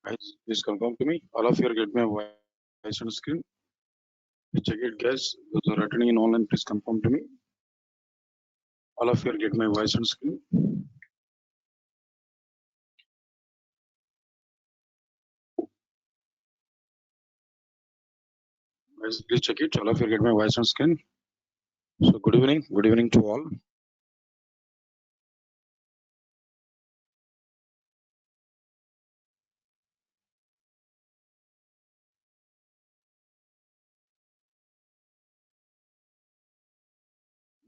Guys, please confirm to me. All of you are get my voice on screen. Check it, guys. Those who are attending in online, please confirm to me. All of you are get my voice on screen. Guys, please check it. All of you get my voice on screen. So good evening. Good evening to all.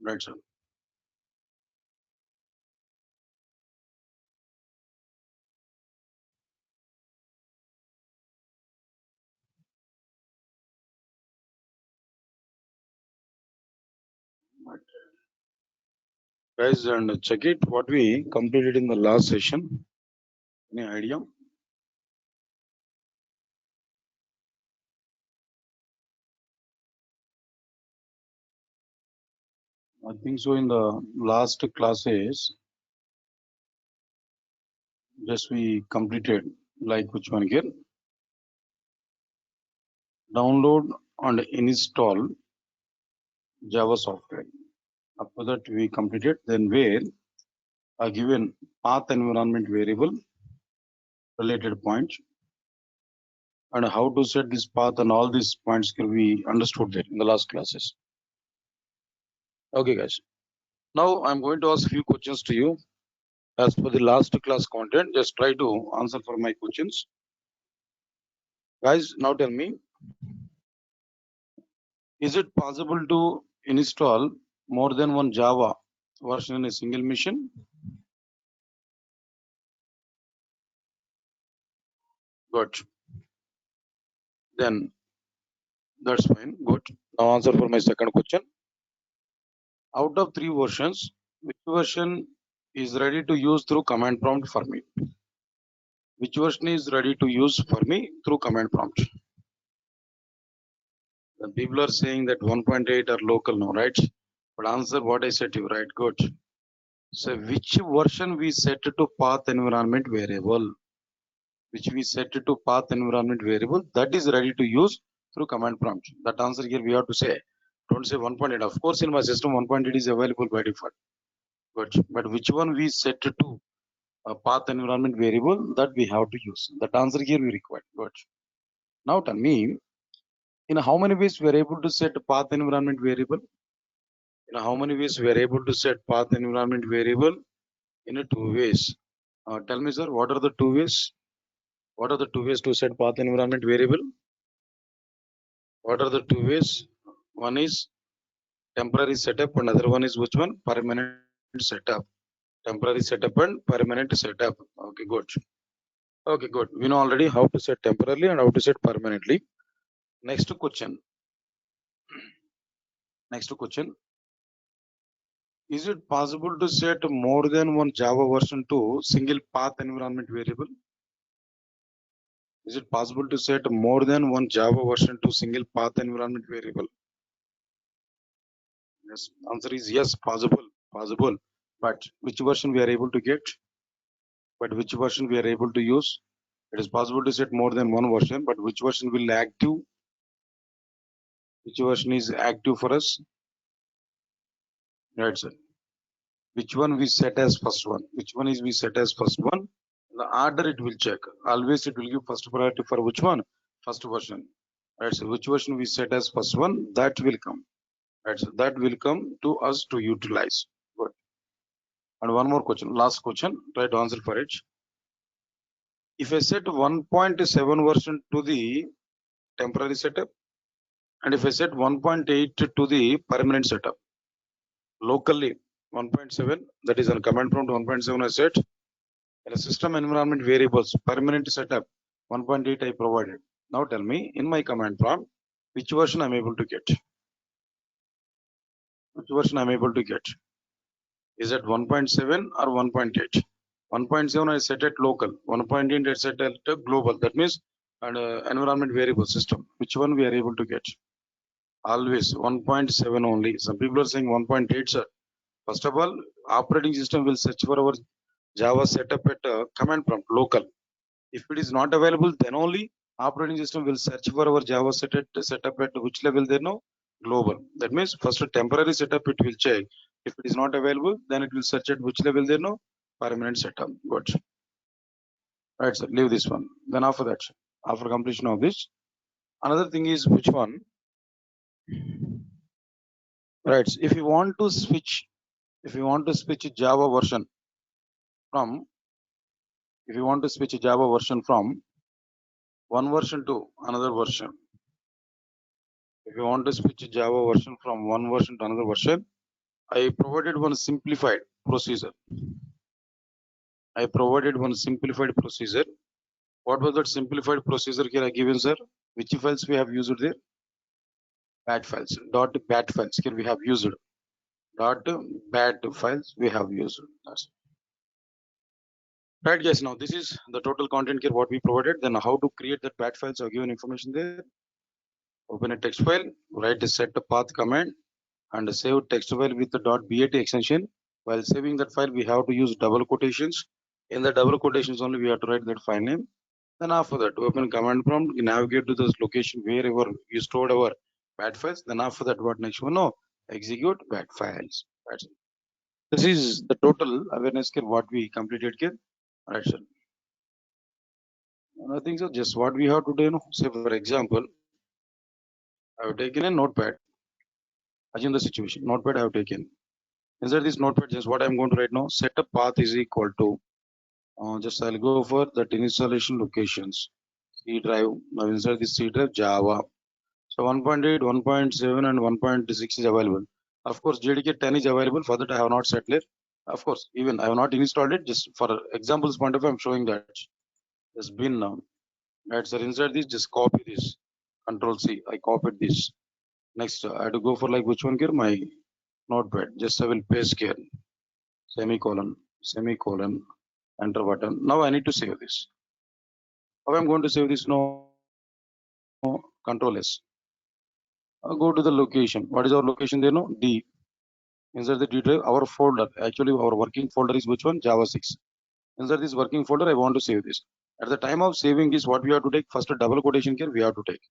Right, sir. Right. Guys, and check it. What we completed in the last session. Any idea? I think so. In the last classes, just we completed like which one here? Download and install Java software. After that, we completed. Then where a given path environment variable related point and how to set this path and all these points can be understood there in the last classes. Okay, guys. Now I'm going to ask a few questions to you as per the last class content. Just try to answer for my questions. Guys, now tell me, is it possible to install more than one Java version in a single machine? Good. Then that's fine. Good. Now answer for my second question. Out of 3 versions, which version is ready to use through command prompt for me? Which version is ready to use for me through command prompt? The people are saying that 1.8 are local now, right? But answer what I said to you, right? Good. So which version we set to path environment variable? Which we set to path environment variable that is ready to use through command prompt. That answer here we have to say. Don't say 1.8. Of course, in my system 1.8 is available by default. But which one we set to a path environment variable that we have to use? That answer here we require. Good. Now tell me, in how many ways we are able to set path environment variable? In how many ways we are able to set path environment variable? In a 2 ways. Tell me, sir, what are the 2 ways? What are the 2 ways to set path environment variable? What are the 2 ways? One is temporary setup and other one is which one? Permanent setup. Temporary setup and permanent setup. Okay, good. Okay, good. We know already how to set temporarily and how to set permanently. Next question. Next question. Is it possible to set more than one Java version to single path environment variable? Is it possible to set more than one Java version to single path environment variable? Yes, answer is yes, possible, possible. But which version we are able to get? But which version we are able to use? It is possible to set more than one version, but which version will active? Which version is active for us? Right, sir. Which one we set as first one? Which one is we set as first one? The order it will check. Always it will give first priority for which one? First version. Right, so which version we set as first one? That will come. Right, so that will come to us to utilize. Good. And one more question, last question, try to answer for it. If I set 1.7 version to the temporary setup, and if I set 1.8 to the permanent setup, locally 1.7, that is on command prompt 1.7 I set, in a system environment variables, permanent setup 1.8 I provided. Now tell me, in my command prompt, which version I'm able to get? Which version I'm able to get? Is it 1.7 or 1.8? 1.7 I set at local, 1.8 I set at global. That means an environment variable system. Which one we are able to get? Always 1.7 only. Some people are saying 1.8, sir. First of all, operating system will search for our Java setup at command prompt local. If it is not available, then only operating system will search for our Java setup at which level they know global. That means first a temporary setup it will check. If it is not available, then it will search at which level they know permanent setup. Good. Right, sir. Leave this one. Then after that, after completion of this, another thing is which one? Right. If you want to switch Java version from, if you want to switch Java version from one version to another version, if you want to switch Java version from one version to another version, I provided one simplified procedure. What was that simplified procedure here I given, sir? Which files we have used there? Bat files. .bat files here we have used. .bat files we have used. That's right, guys. Now this is the total content here what we provided. Then how to create that bat files or given information there. Open a text file, write a set path command, and save text file with the .bat extension. While saving that file, we have to use double quotations. In the double quotations only, we have to write that file name. Then after that, open command prompt, navigate to this location wherever you stored our bat files. Then after that, what next one? No, execute bat files. That's it. This is the total awareness care what we completed here. Right, sir. Nothing, so just what we have to do. Say for example, I have taken a notepad. Assume the situation. Notepad I have taken. Inside this notepad, just what I'm going to write now. Setup path is equal to. Just I'll go for that installation locations. C drive. Now inside this C drive, Java. So 1.8, 1.7, and 1.6 is available. Of course, JDK 10 is available. For that, I have not set there. Of course, even I have not installed it. Just for examples point of view, I'm showing that. There's bin now. Right, so inside this, just copy this. Control C. I copied this. Next, I have to go for like which one here? My notepad. Just I will paste here. Semicolon. Enter button. Now I need to save this. How I'm going to save this now? Control S. Go to the location. What is our location there? No, D. Inside the D drive, our folder. Actually, our working folder is which one? Java 6. Inside this working folder, I want to save this. At the time of saving this, what we have to take? First, a double quotation here we have to take.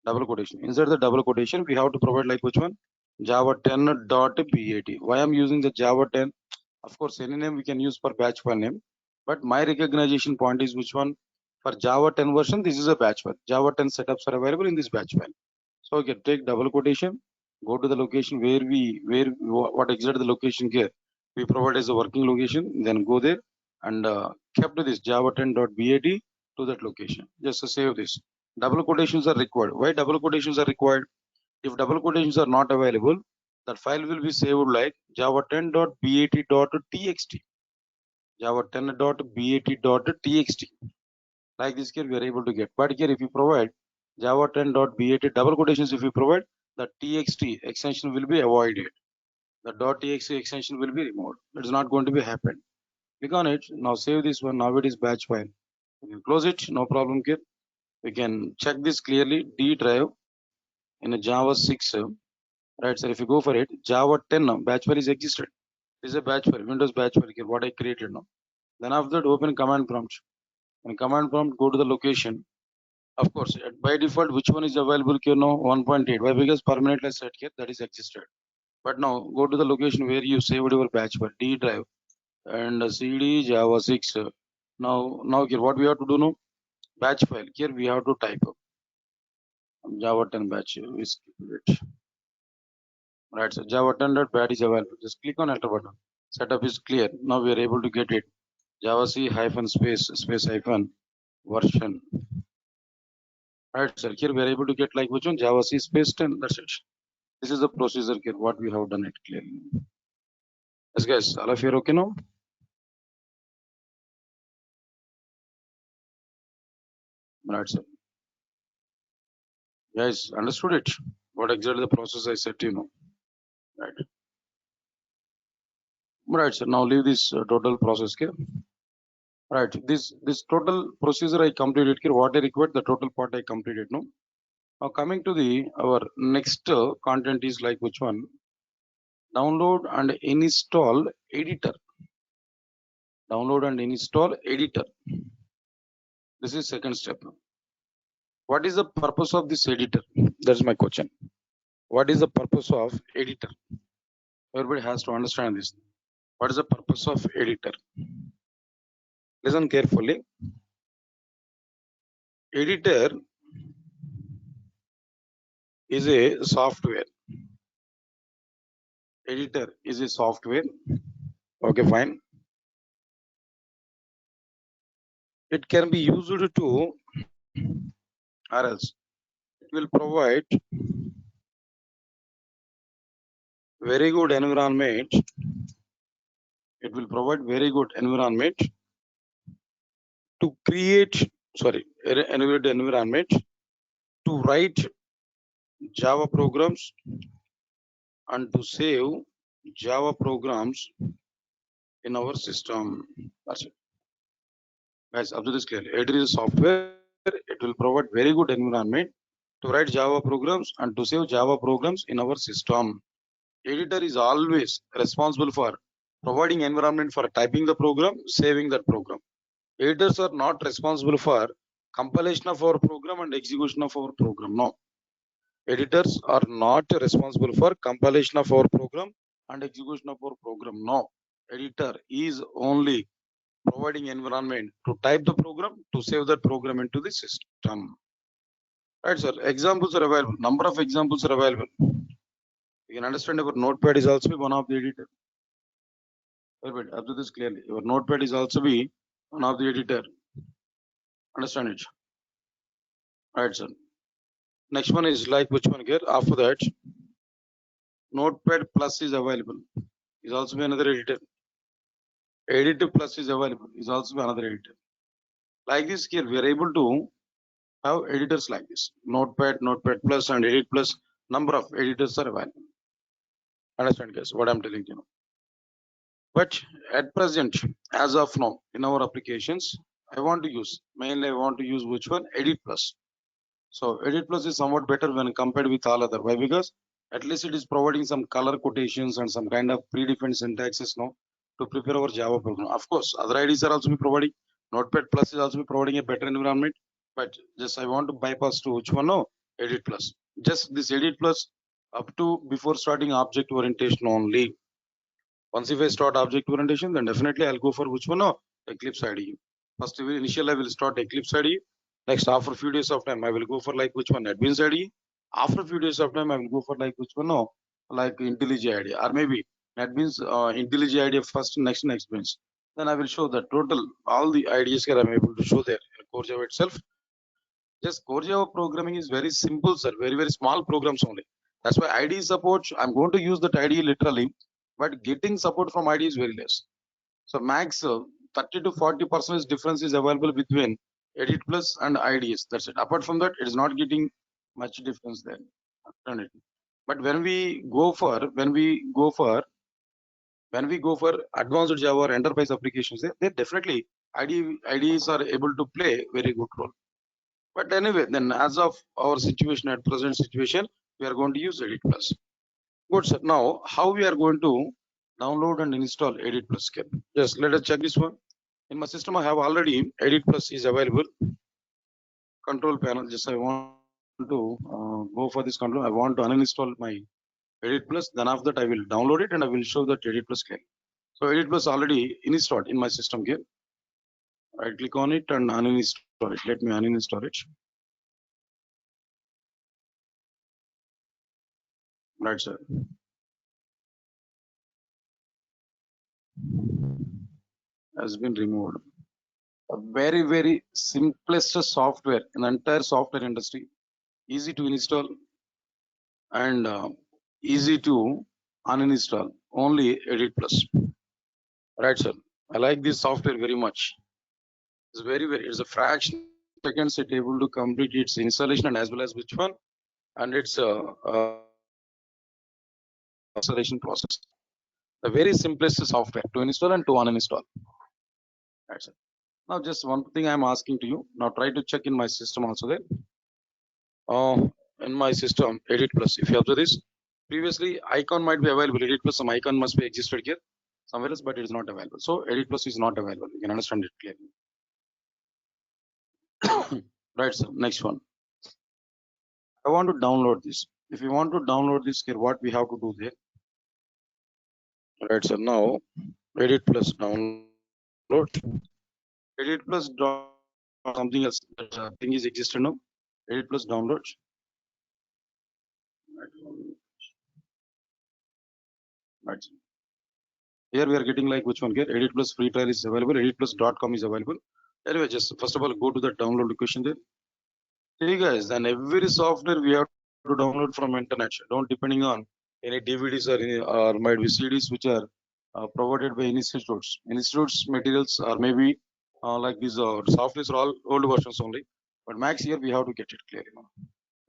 Double quotation. Inside the double quotation, we have to provide like which one? Java 10.bat. Why I'm using the Java 10? Of course, any name we can use for batch file name. But my recognition point is which one? For Java 10 version, this is a batch file. Java 10 setups are available in this batch file. So okay, take double quotation, go to the location what exactly the location here we provide as a working location, then go there and kept this Java 10.bat to that location. Just to save this. Double quotations are required. Why double quotations are required? If double quotations are not available, that file will be saved like Java 10.bat.txt. Java 10.bat.txt. Like this here we are able to get. But here if you provide Java 10.bat double quotations, if you provide, the txt extension will be avoided. The .txt extension will be removed. It's not going to be happen. Click on it. Now save this one. Now it is batch file. You can close it. No problem here. We can check this clearly. D drive in a Java 6. Right, sir. If you go for it, Java 10 batch file is existed. This is a batch file, Windows batch file here. What I created now. Then after that, open command prompt. In command prompt, go to the location. Of course, by default, which one is available here now? 1.8. Why? Because permanently set here that is existed. But now go to the location where you saved your batch file, D drive and CD Java 6. Now here what we have to do now? Batch file. Here we have to type up Java 10 batch. We skip it. Right, so Java 10.bat is available. Just click on enter button. Setup is clear. Now we are able to get it. Java C hyphen space hyphen version. Right, sir. Here we are able to get like which one? Java C space 10. That's it. This is the procedure here. What we have done it clearly. Yes, guys. All of you are okay now? Right, sir. Guys, understood it? What exactly the process I said to you know? Right. Right, sir. Now leave this total process here. Right. This total procedure I completed here. What I required, the total part I completed. No. Now coming to our next content is like which one? Download and install editor. Download and install editor. This is second step. What is the purpose of this editor? That's my question. What is the purpose of editor? Everybody has to understand this. What is the purpose of editor? Listen carefully. Editor is a software. Editor is a software. Okay, fine. It can be used to, or else it will provide very good environment. It will provide very good environment to create, environment to write Java programs and to save Java programs in our system. That's it. Guys, observe this clearly. Editor is software. It will provide very good environment to write Java programs and to save Java programs in our system. Editor is always responsible for providing environment for typing the program, saving that program. Editors are not responsible for compilation of our program and execution of our program. No. Editors are not responsible for compilation of our program and execution of our program. No. Editor is only providing environment to type the program, to save that program into the system. Right, sir. Examples are available. Number of examples are available. You can understand our notepad is also one of the editor. Perfect. Observe this clearly. Your notepad is also be one of the editor. Understand it. Right, sir. Next one is like which one here? After that, Notepad Plus is available. Is also be another editor. Editor Plus is available. Is also be another editor. Like this here, we are able to have editors like this. Notepad, Notepad Plus, and Edit Plus. Number of editors are available. Understand, guys? What I'm telling you. But at present, as of now, in our applications, I want to use mainly. I want to use which one? Edit Plus. So Edit Plus is somewhat better when compared with all other. Why? Because at least it is providing some color quotations and some kind of predefined syntaxes now to prepare our Java program. Of course, other IDs are also be providing. Notepad Plus is also be providing a better environment. But just I want to bypass to which one? No, Edit Plus. Just this Edit Plus up to before starting object orientation only. Once if I start object orientation, then definitely I'll go for which one? No, Eclipse IDE. First, initially I will start Eclipse IDE. Next, after a few days of time, I will go for like which one? NetBeans IDE. After a few days of time, I will go for like which one? No, like IntelliJ IDE, or maybe NetBeans IntelliJ IDE first, next NetBeans. Then I will show the total all the IDEs here I'm able to show there in Core Java itself. Just Core Java programming is very simple, sir. Very small programs only. That's why IDE support. I'm going to use that IDE literally, but getting support from IDE is very less. So max 30 to 40% difference is available between Edit Plus and IDEs. That's it. Apart from that, it is not getting much difference there. But when we go for advanced Java or enterprise applications, they definitely IDEs are able to play very good role. But anyway, then as of our situation at present situation, we are going to use Edit Plus. Good, sir. Now, how we are going to download and install Edit Plus? Yes, let us check this one. In my system, I have already Edit Plus is available. Control panel. Just I want to go for this control. I want to uninstall my Edit Plus. Then after that, I will download it and I will show that Edit Plus clearly. So Edit Plus already installed in my system here. Right click on it and uninstall it. Let me uninstall it. Right, sir. Has been removed. A very simplest software in the entire software industry. Easy to install and easy to uninstall. Only Edit Plus. Right, sir. I like this software very much. It's it's a fraction of seconds it able to complete its installation and as well as which one, and its installation process. The very simplest software to install and to uninstall. Right, sir. Now, just one thing I'm asking to you. Now, try to check in my system also there. In my system, Edit Plus. If you observe this, previously icon might be available. Edit Plus, some icon must be existed here somewhere else, but it is not available. So Edit Plus is not available. You can understand it clearly. Right, sir. Next one. I want to download this. If you want to download this here, what we have to do there? Right, sir. Now, edit plus download. Edit plus something else. That thing is existed now. Edit plus download. Right. Here we are getting like which one here? Edit plus free trial is available. Edit plus.com is available. Anyway, just first of all, go to the download location there. Hey guys, then every software we have to download from internet. Don't depending on any DVDs or might be CDs which are provided by institutes. Institutes materials are maybe like these softwares are all old versions only. But max here we have to get it clearly now.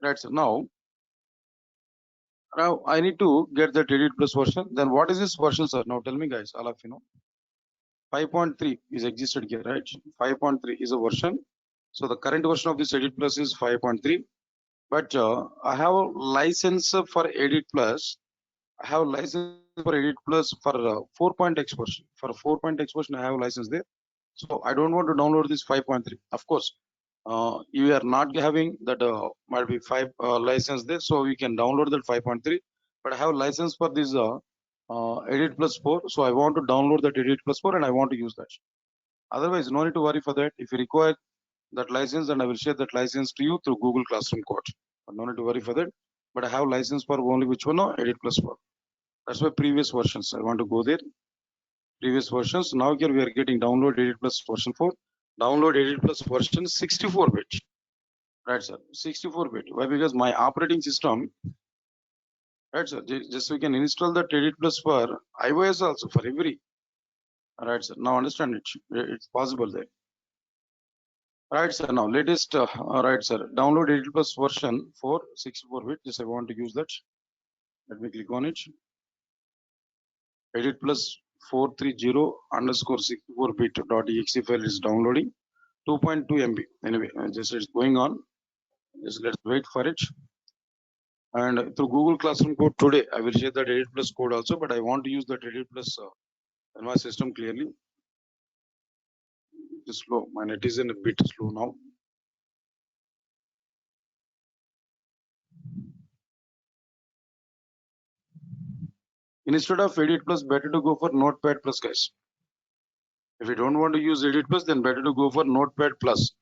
Right. So now I need to get the Edit Plus version. Then what is this version, sir? Now tell me, guys, all of you know. 5.3 is existed here, right? 5.3 is a version. So the current version of this Edit Plus is 5.3. But I have a license for Edit Plus. I have a license for Edit Plus for 4.x version. For 4.x version, I have a license there. So I don't want to download this 5.3. Of course, you are not having that might be 5 license there, so you can download that 5.3. But I have a license for this Edit Plus 4, so I want to download that Edit Plus 4 and I want to use that. Otherwise, no need to worry for that. If you require that license, then I will share that license to you through Google Classroom code. But no need to worry for that. But I have license for only which one? No, Edit Plus 4. That's why previous versions. I want to go there. Previous versions. Now here we are getting download Edit Plus version 4. Download Edit Plus version 64-bit. Right, sir. 64-bit. Why? Because my operating system. Right, sir. Just we can install that Edit Plus for iOS also for every. Right, sir. Now understand it. It's possible there. Right, sir. Now latest. Right, sir. Download Edit Plus version 4 64-bit. Just I want to use that. Let me click on it. Edit Plus 430 underscore 64-bit.exe file is downloading. 2.2 MB. Anyway, just it's going on. Just let's wait for it. And through Google Classroom code today, I will share that Edit Plus code also, but I want to use that Edit Plus in my system clearly. It is slow. My net is in a bit slow now. Instead of Edit Plus, better to go for Notepad Plus, guys. If you don't want to use Edit Plus, then better to go for Notepad Plus.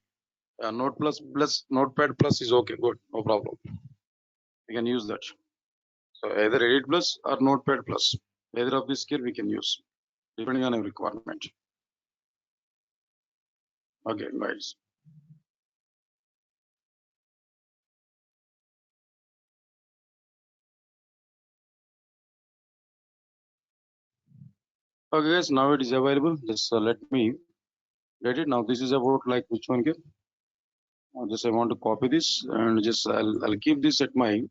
Notepad Plus is okay, good, no problem. We can use that. So either Edit Plus or Notepad Plus. Either of these here we can use, depending on a requirement. Okay, guys. Okay, guys, now it is available. Just let me get it. Now this is about like which one here? Just I want to copy this and just I'll keep this at my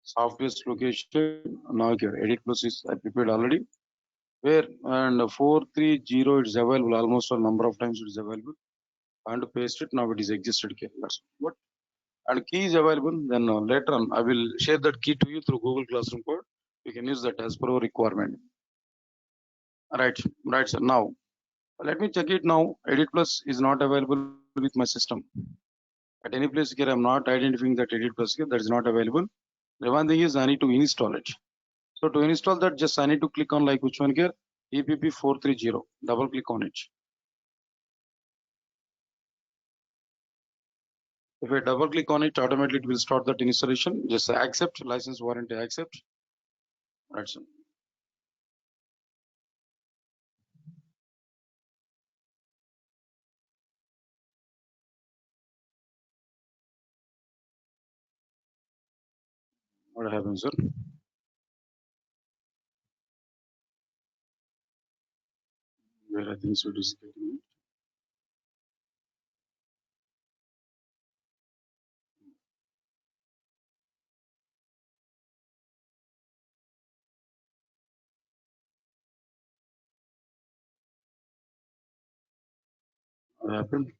software's location. Now here, Edit Plus is I prepared already. Where and 430 it is available almost a number of times it is available. And paste it. Now it is existed here. That's what. And key is available. Then later on I will share that key to you through Google Classroom code. You can use that as per your requirement. Right, right, sir. Now let me check it now. Edit Plus is not available with my system. At any place here, I'm not identifying that Edit Plus here. That is not available. The one thing is I need to install it. So to install that, just I need to click on like which one here? EPP 430. Double click on it. If I double click on it, automatically it will start that installation. Just accept license warranty, accept. Right, sir. What happens, sir? Where I think so it is getting. What happened?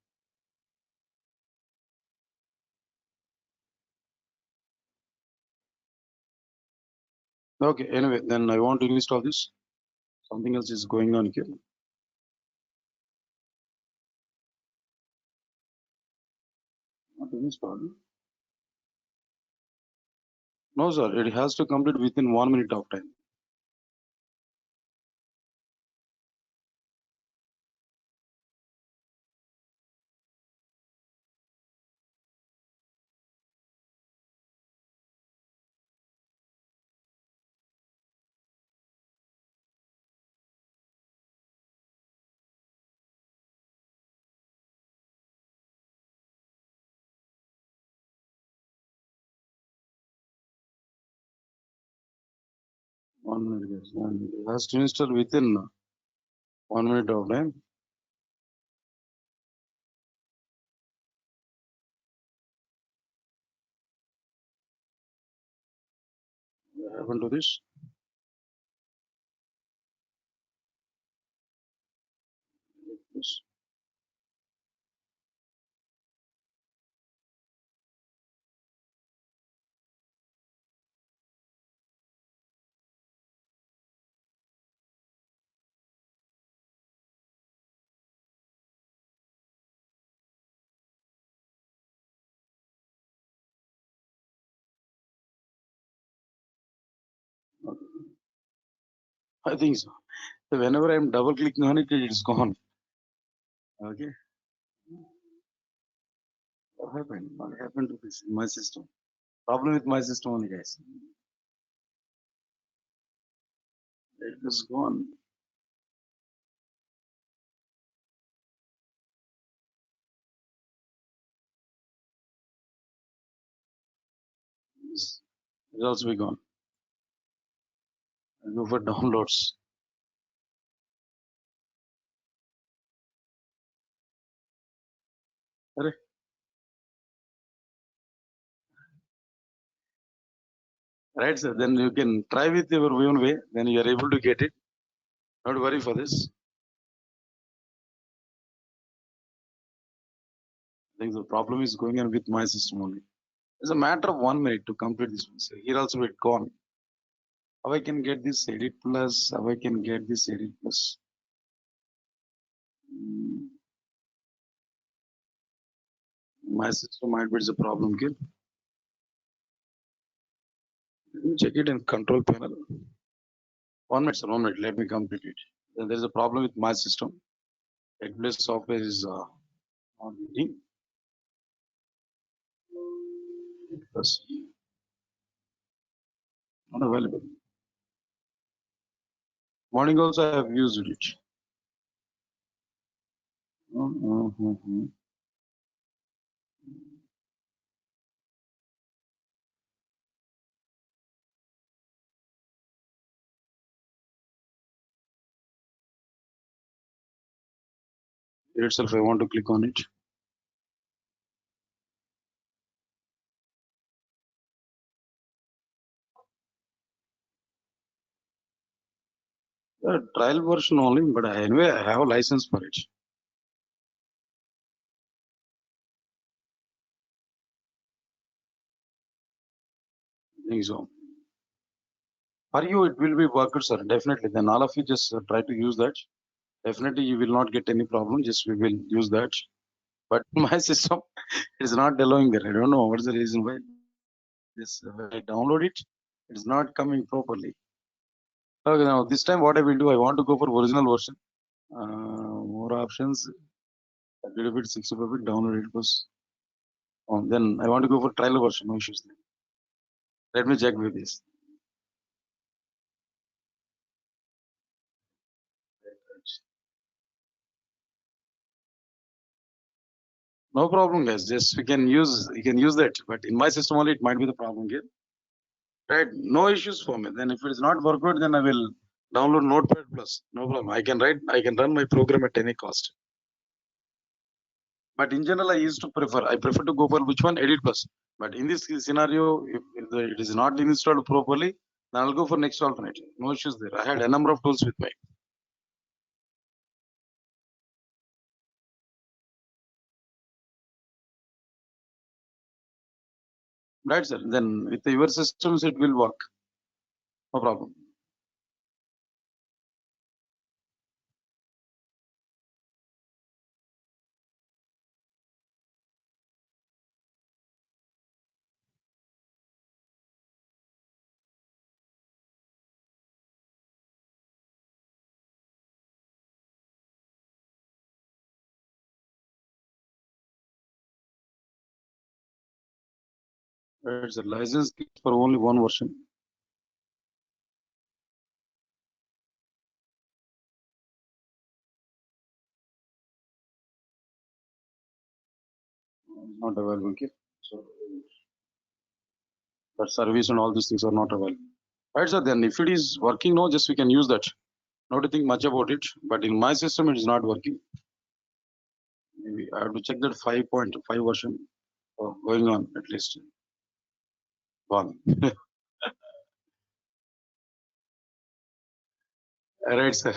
Okay, anyway, then I want to install this. Something else is going on here. Not installed. No, sir. It has to complete within 1 minute of time. One minute, yes. 1 minute. It has to install within 1 minute of time. What happened to this? Yes. I think so. So whenever I'm double clicking on it, it's gone. Okay. What happened? What happened to this in my system? Problem with my system only, guys. It is gone. It's also be gone. I go for downloads. Correct. Right, sir. Then you can try with your own way. Then you are able to get it. Not worry for this. I think the problem is going on with my system only. It's a matter of 1 minute to complete this one. So here also it gone. How I can get this edit plus? How I can get this edit plus? Hmm, My system might be the problem here. Let me check it in control panel. 1 minute, sir. 1 minute. Let me complete it. Then there's a problem with my system. AWS software is not reading. Plus not available. Morning also I have used it. Mhm. Here itself I want to click on it. Trial version only, but anyway I have a license for it. I think so. For you it will be worked, sir. Definitely. Then all of you just try to use that. Definitely you will not get any problem. Just we will use that. But my system is not allowing there. I don't know what's the reason why. This when I download it, it's not coming properly. Okay, now this time what I will do, I want to go for original version. More options, a little bit 64-bit download it was. Then I want to go for trial version. No issues there. Let me check with this. No problem, guys. Just we can use you can use that. But in my system only, it might be the problem here. Right? No issues for me. Then if it is not work out, then I will download Notepad Plus. No problem. I can write. I can run my program at any cost. But in general, I used to prefer. I prefer to go for which one? Edit Plus. But in this scenario, if it is not installed properly, then I'll go for next alternative. No issues there. I had a number of tools with me. Right, sir. Then with your systems, it will work. No problem. It's a license for only one version. Not available. Okay. So, but service and all these things are not available. Right, sir. Then if it is working now, just we can use that. Not to think much about it. But in my system, it is not working. Maybe I have to check that 5.5 version going on at least. One. Right, sir.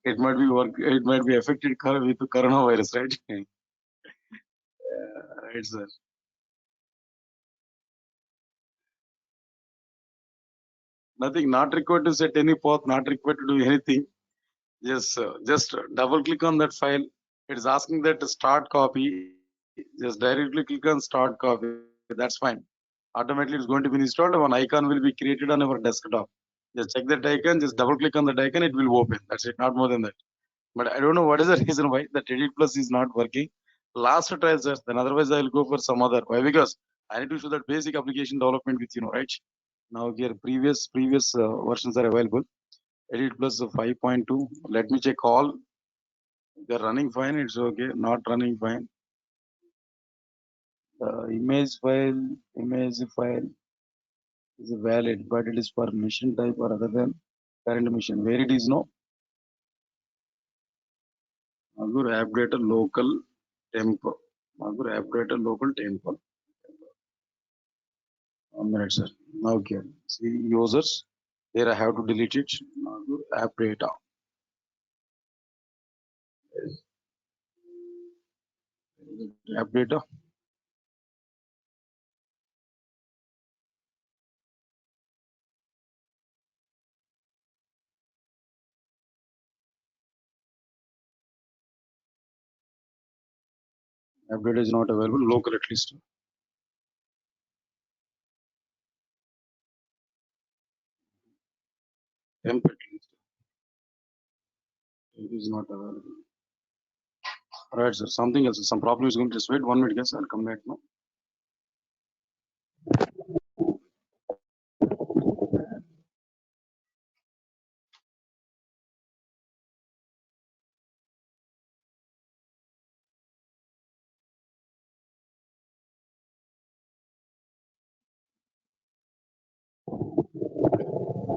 It might be work. It might be affected with the coronavirus, right? Right, sir. Nothing. Not required to set any path. Not required to do anything. Just double click on that file. It is asking that to start copy. Just directly click on start copy. That's fine. Automatically, it's going to be installed. One icon will be created on our desktop. Just check that icon. Just double click on that icon. It will open. That's it. Not more than that. But I don't know what is the reason why the Edit Plus is not working. Last try, sir. Then otherwise I will go for some other. Why? Because I need to show that basic application development with right? Now here previous versions are available. Edit Plus 5.2. Let me check all. They're running fine. It's okay. Not running fine. Image file is valid, but it is for mission type or other than current mission. Where it is no. Azure App Data Local Tempo. Azure App Data Local Tempo. 1 minute, sir. Okay. See users. There I have to delete it. Azure App Data. App Data. App Data is not available. Local at least. Temp at least. It is not available. Right, sir. Something else. Some problem is going to just wait 1 minute, guys. I'll come back now.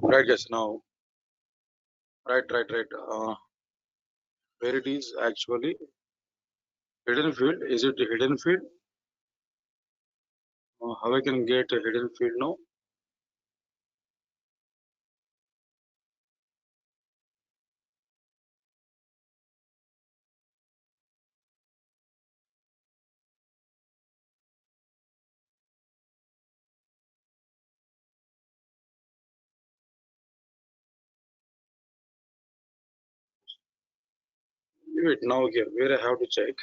Right, guys. Now, right. Where it is actually hidden field. Is it a hidden field? How I can get a hidden field now? Wait, now here, where I have to check.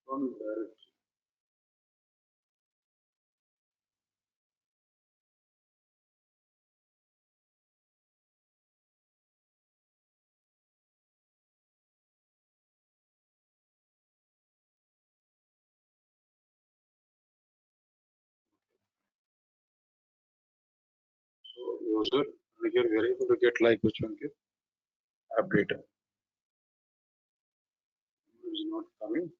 From user, here we are able to get like which one here? App data. It is not coming.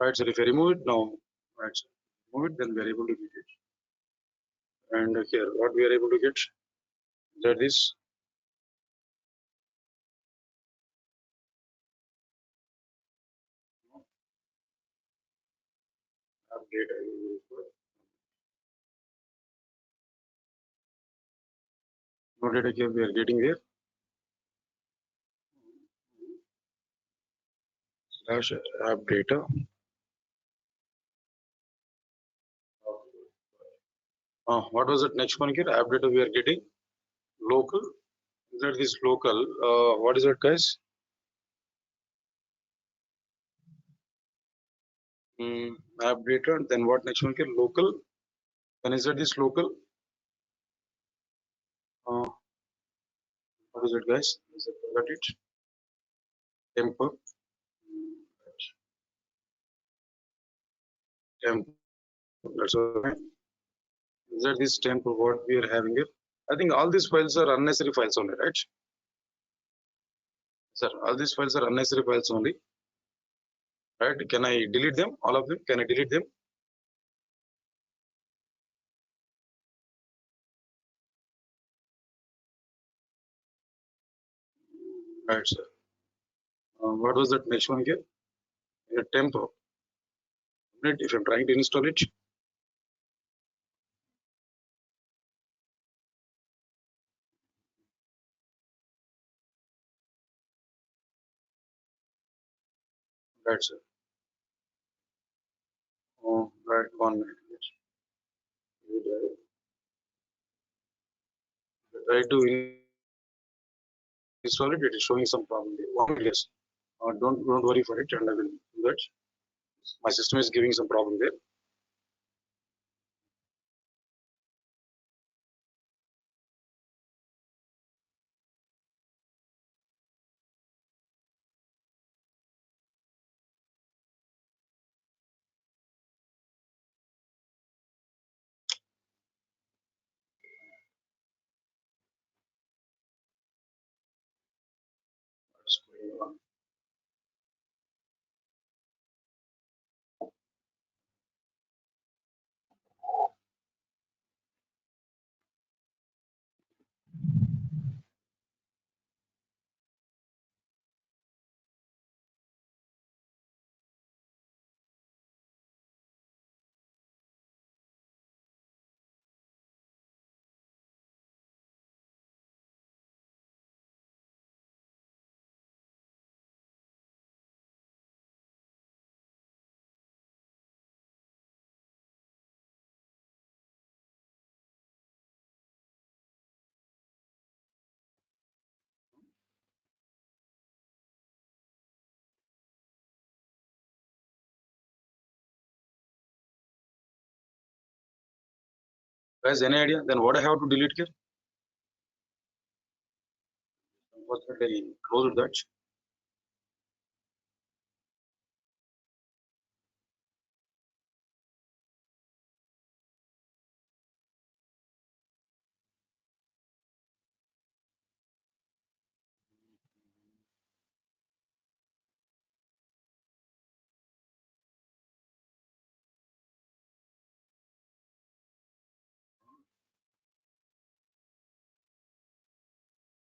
Right, so if I remove it now, right, so remove it, then we are able to get it. And here, what we are able to get, that is app data. No data here we are getting there. Slash app data. What was it next one here? App data we are getting local. That is local. What is it, guys? App data. Then what next one here? Local Can I set this local? Uh, what is it, guys? Is it forgot it? Temp. Temp. That's okay. Is that this temp what we are having here? I think all these files are unnecessary files only, right? Sir, all these files are unnecessary files only, right? Can I delete them? All of them? Can I delete them? Right, sir. What was that next one here? A temp. Right, if I'm trying to install it. Right, sir. Oh, right, 1 minute. Try to install it. It is showing some problem there. 1 minute, yes. Don't worry for it, and I will do that. My system is giving some problem there. What's going on? Guys, any idea? Then what I have to delete here? Unfortunately, I closed that.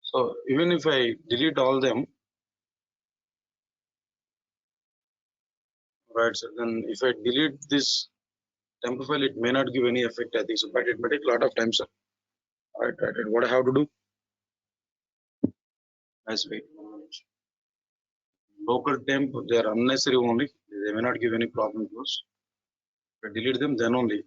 So even if I delete all them, right? So then if I delete this temp file, it may not give any effect, I think so, but it may take a lot of time, sir. Right. What I have to do? Guys, wait 1 minute. Local temp, they are unnecessary only. They may not give any problem to us. If I delete them, then only.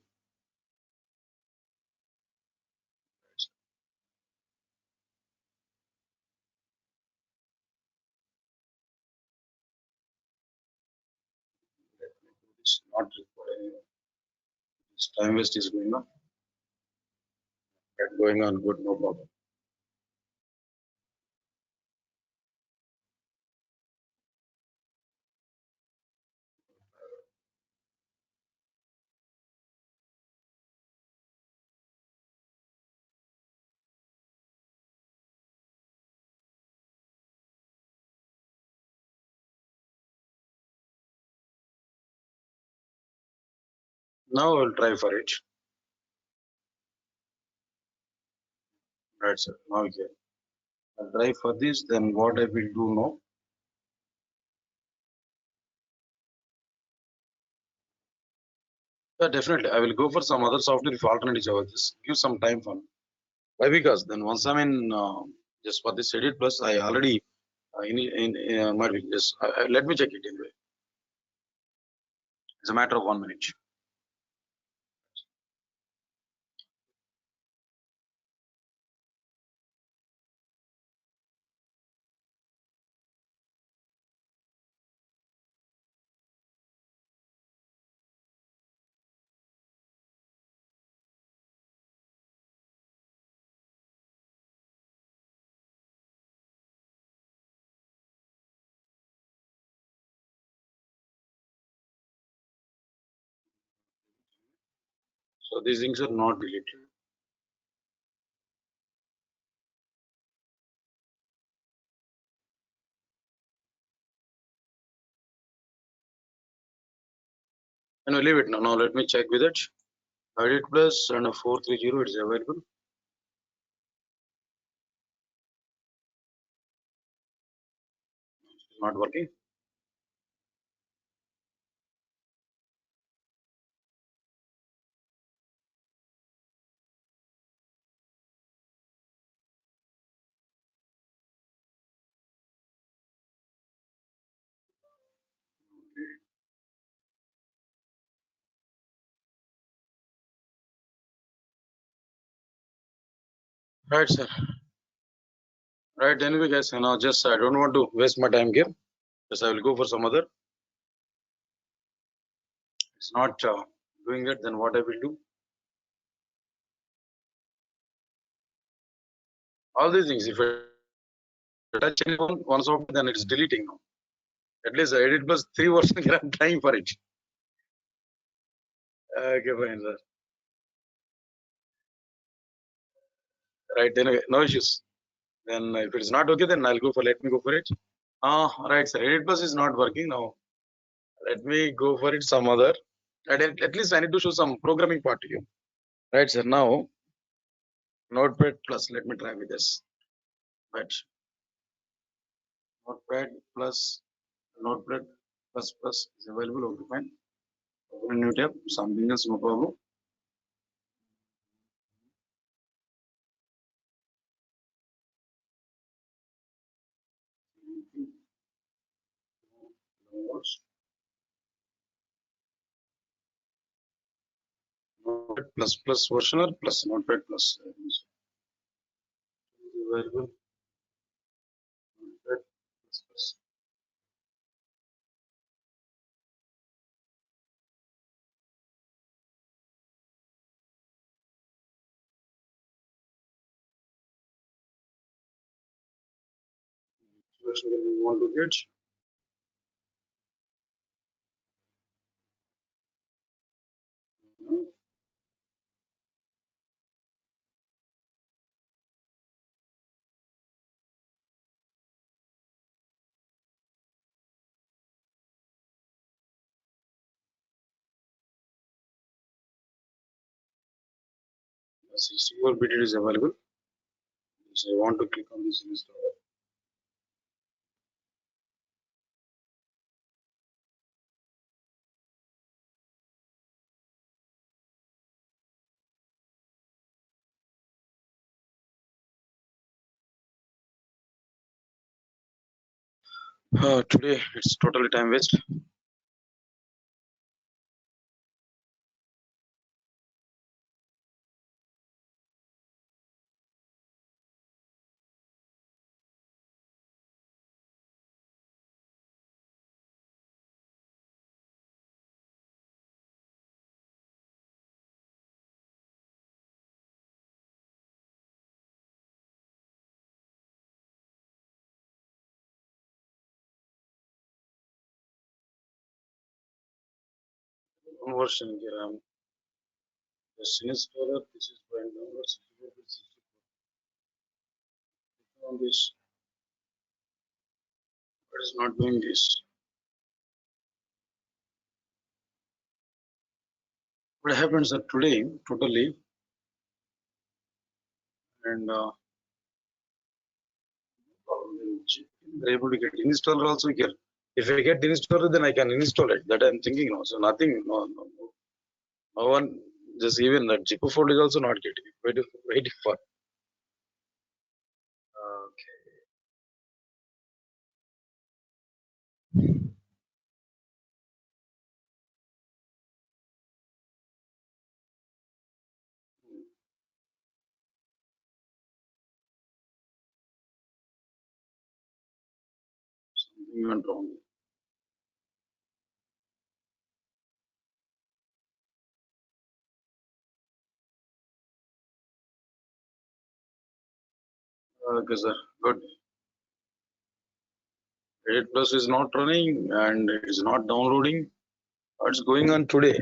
It's not required. This time waste is going on. Right, going on good, no problem. Now I'll try for it. Right, sir. Now here. I'll try for this. Then what I will do now? Yeah, definitely. I will go for some other software if alternative Java. Just give some time for me. Why? Because then once I'm in just for this Edit Plus, I already might be just let me check it anyway. It's a matter of 1 minute. So these things are not deleted. And we leave it now. Now let me check with it. Edit plus and a 430 it is available. It's not working. Right, sir. Right, anyway, guys, now just I don't want to waste my time here. Just I will go for some other. It's not doing it, then what I will do? All these things, if I touch any one software, then it's deleting now. At least I edit plus 3 version here, I'm trying for it. Okay, fine, sir. Right, anyway, no issues. Then if it's not okay, then I'll go for, let me go for it. Right, sir. Edit plus is not working now. Let me go for it some other. At least I need to show some programming part to you. Right, sir. Now, Notepad plus, let me try with this. Right. Notepad plus, Notepad plus is available. Okay, fine. Open a new tab, something else, no problem. Notepad plus version or plus Notepad plus. Available. Notepad plus. Version we want to get. The 64-bit is available. So I want to click on this install. Today it's totally time waste. One version here. I'm just installer. This is going download 64-bit. On this, but it's not doing this. What happens that today totally and they're able to get installer also here. If I get installer, then I can install it. That I'm thinking now. So nothing, no one. Just even that zip folder is also not getting it. Waiting for. Something went wrong. Okay, sir. Good. Edit Plus is not running and it is not downloading. What's going on today?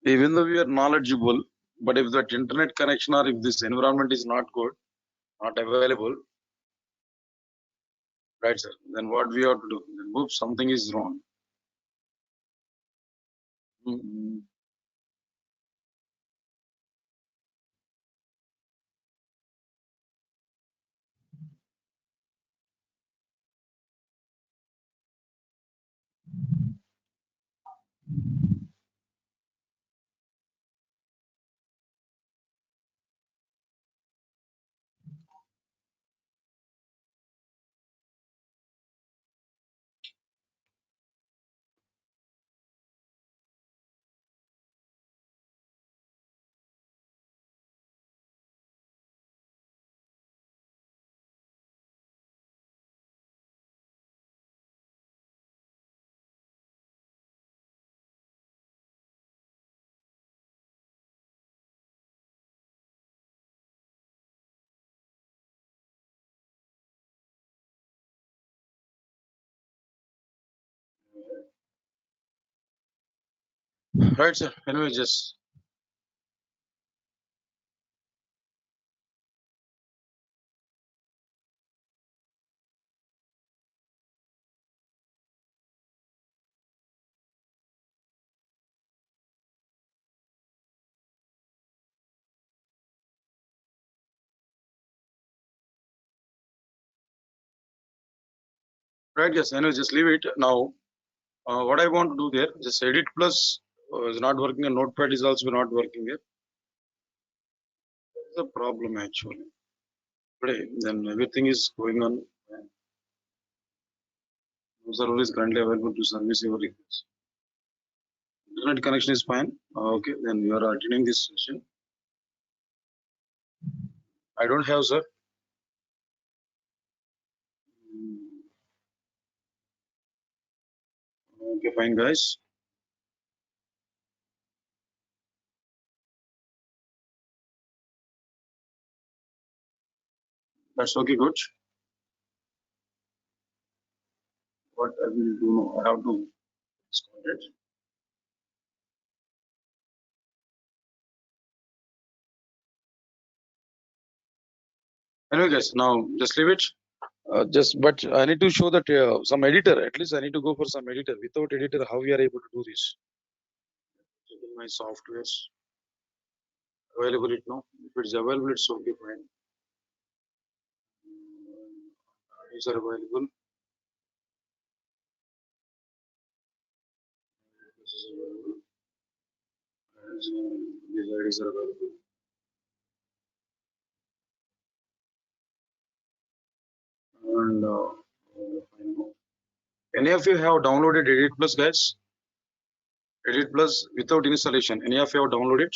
Even though we are knowledgeable, but if that internet connection or if this environment is not good, not available, right, sir? Then what we have to do? Then, oops, something is wrong. Mhm. Right, sir. Anyway, just right, yes. Anyway, just leave it now. What I want to do there, just edit plus is not working and notepad is also not working there. That's the problem actually. Today, then everything is going on. No server is currently available to service your request. Internet connection is fine. Okay, then you are attending this session. I don't have, sir. Mm, okay, fine, guys. That's okay, good. What I will do now, I have to start it. Anyway, guys, now just leave it. But I need to show that some editor. At least I need to go for some editor. Without editor, how we are able to do this? Checking my softwares available it now. If it's available, it's okay, fine. Is are available. This is available. These IDs are available. And fine. Any of you have downloaded Edit Plus, guys? Edit Plus without installation. Any of you have downloaded?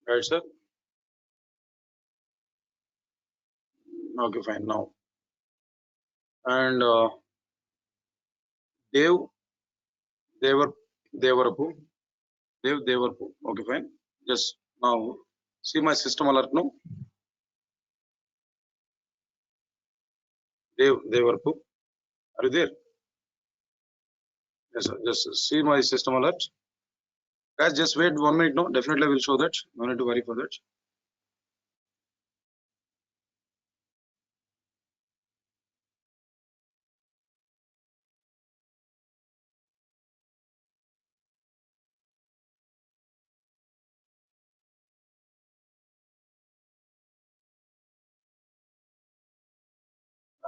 Right, sir? Okay, fine. Now. And Dev, Devar, Devarapu, Devarpu. Okay, fine. Just now see my system alert now. Devarpu. Are you there? Yes, sir. Just see my system alert. Guys, just wait 1 minute now. Definitely I will show that. No need to worry for that.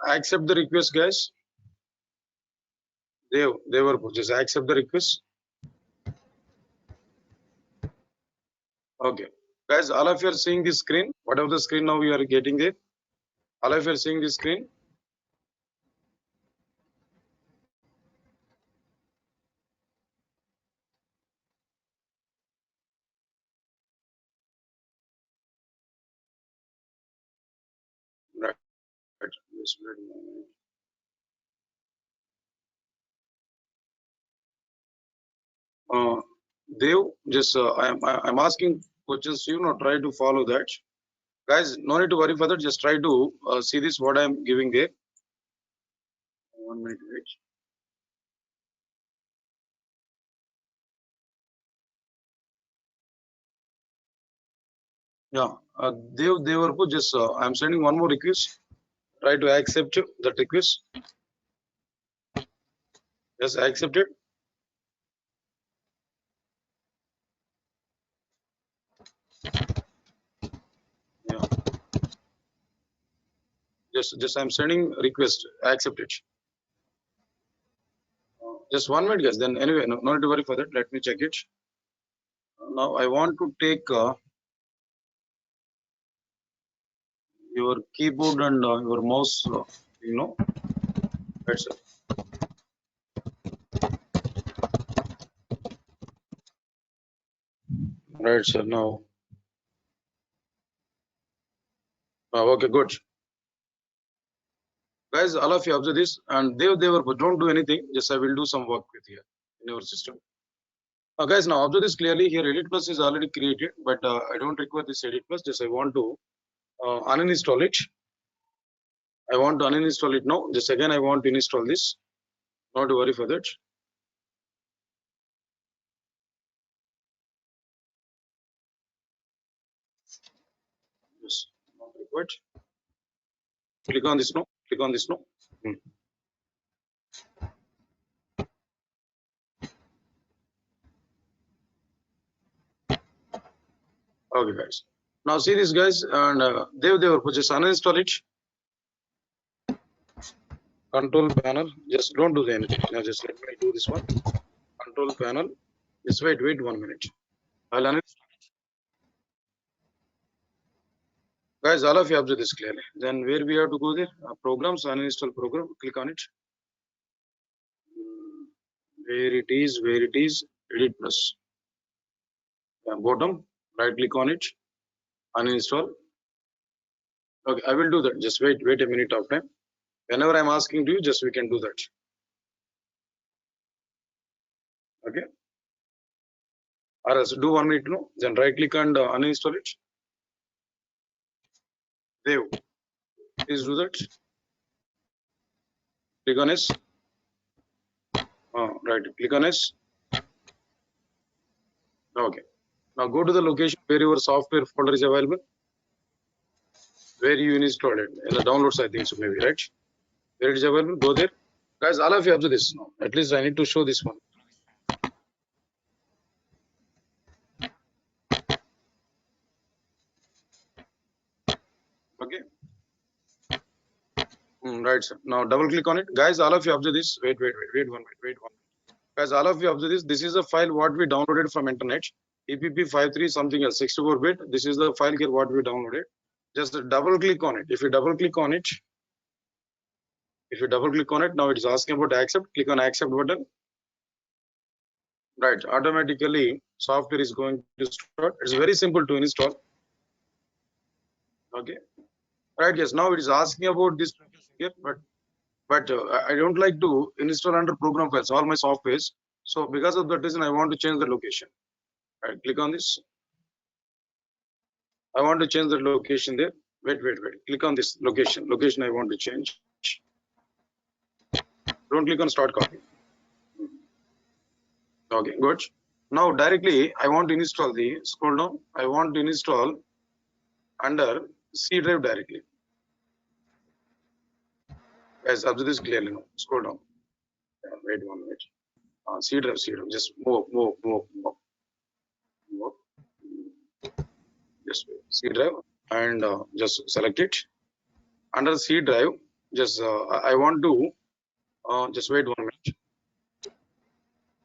Accept the request, guys. Devarpu. Just accept the request. Okay. Guys, all of you are seeing this screen. Whatever the screen now we are getting there. All of you are seeing this screen. Right. Right. Just wait a moment. Dev, just I'm asking questions. You know, try to follow that. Guys, no need to worry for that. Just try to see this what I'm giving there. 1 minute. Wait. Yeah, Devarpu, just I'm sending one more request. Try to accept that request. Yes, I accepted. Yeah, just I'm sending request. I accept it. Just 1 minute, guys. Then anyway, no need to worry for that. Let me check it. Now I want to take your keyboard and your mouse. That's it. Right, sir. Now, okay, good. Guys, all of you observe this, and they don't do anything. Just I will do some work with you in your system. Guys, now observe this clearly. Here, Edit Plus is already created, but I don't require this Edit Plus. Just I want to uninstall it. I want to uninstall it now. Just again, I want to install this. Not to worry for that. Yes, not required. Click on this now. Click on this now. Okay, guys. Now see this, guys, and they were just uninstall it. Control panel. Just don't do anything. Now just let me do this one. Control panel. Just wait 1 minute. I'll uninstall. Guys, all of you observe this clearly. Then where we have to go there? Programs, uninstall program. Click on it. Where it is, Edit Plus. Bottom, right click on it, uninstall. Okay, I will do that. Just wait a minute of time. Whenever I'm asking to you, just we can do that. Okay. Or else do 1 minute, no? Then right click and uninstall it. Save. Please do that. Click on S. Right. Click on S. Okay. Now go to the location where your software folder is available. Where you installed it in the downloads, I think so, maybe, right? Where it is available, go there. Guys, all of you observe this. No, at least I need to show this one. Okay. Right, sir. Now double click on it. Guys, all of you observe this. Wait 1 minute. Guys, all of you observe this. This is the file what we downloaded from internet. EPP53 something else, 64-bit. This is the file here what we downloaded. Just double click on it. If you double click on it, now it is asking about accept. Click on accept button. Right, automatically software is going to start. It's very simple to install. Okay. Right, yes. Now it is asking about this here, but I don't like to install under program files all my softwares. So because of that reason, I want to change the location. Right, click on this. I want to change the location there. Wait. Click on this location. Location I want to change. Don't click on start copy. Okay, good. Now directly I want to install the scroll down. I want to install under C drive directly. Guys, observe this clearly now. Scroll down. Wait 1 minute. C drive. Just move. Just C drive and just select it. Under C drive, just I want to just wait 1 minute.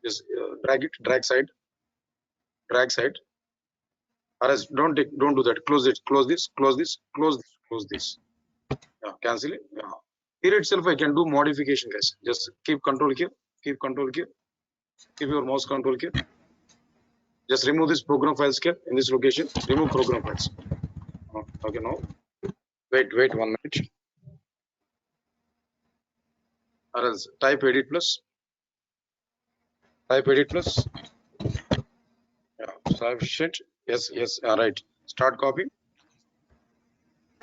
Just drag side. Or else don't do that. Close this. Yeah, cancel it. Yeah. Here itself I can do modification, guys. Just keep control key. Keep your mouse control key. Just remove this program files here in this location. Remove program files. Okay, now wait 1 minute. Or else type edit plus. Yeah, sufficient. Yes. Right. Start copy.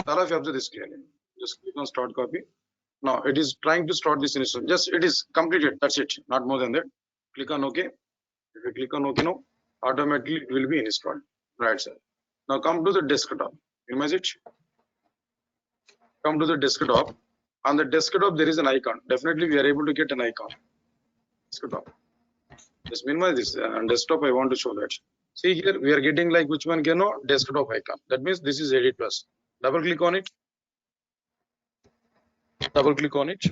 All of you observe this clearly. Just click on start copy. Now it is trying to start this install. Just it is completed. That's it. Not more than that. Click on OK. If you click on OK now, automatically it will be installed. Right, sir. Now come to the desktop. Imagine it. Come to the desktop. On the desktop, there is an icon. Definitely, we are able to get an icon. Desktop. Just minimize this. On desktop, I want to show that. See here, we are getting like which one, desktop icon. That means this is Edit Plus. Double click on it. Double click on it.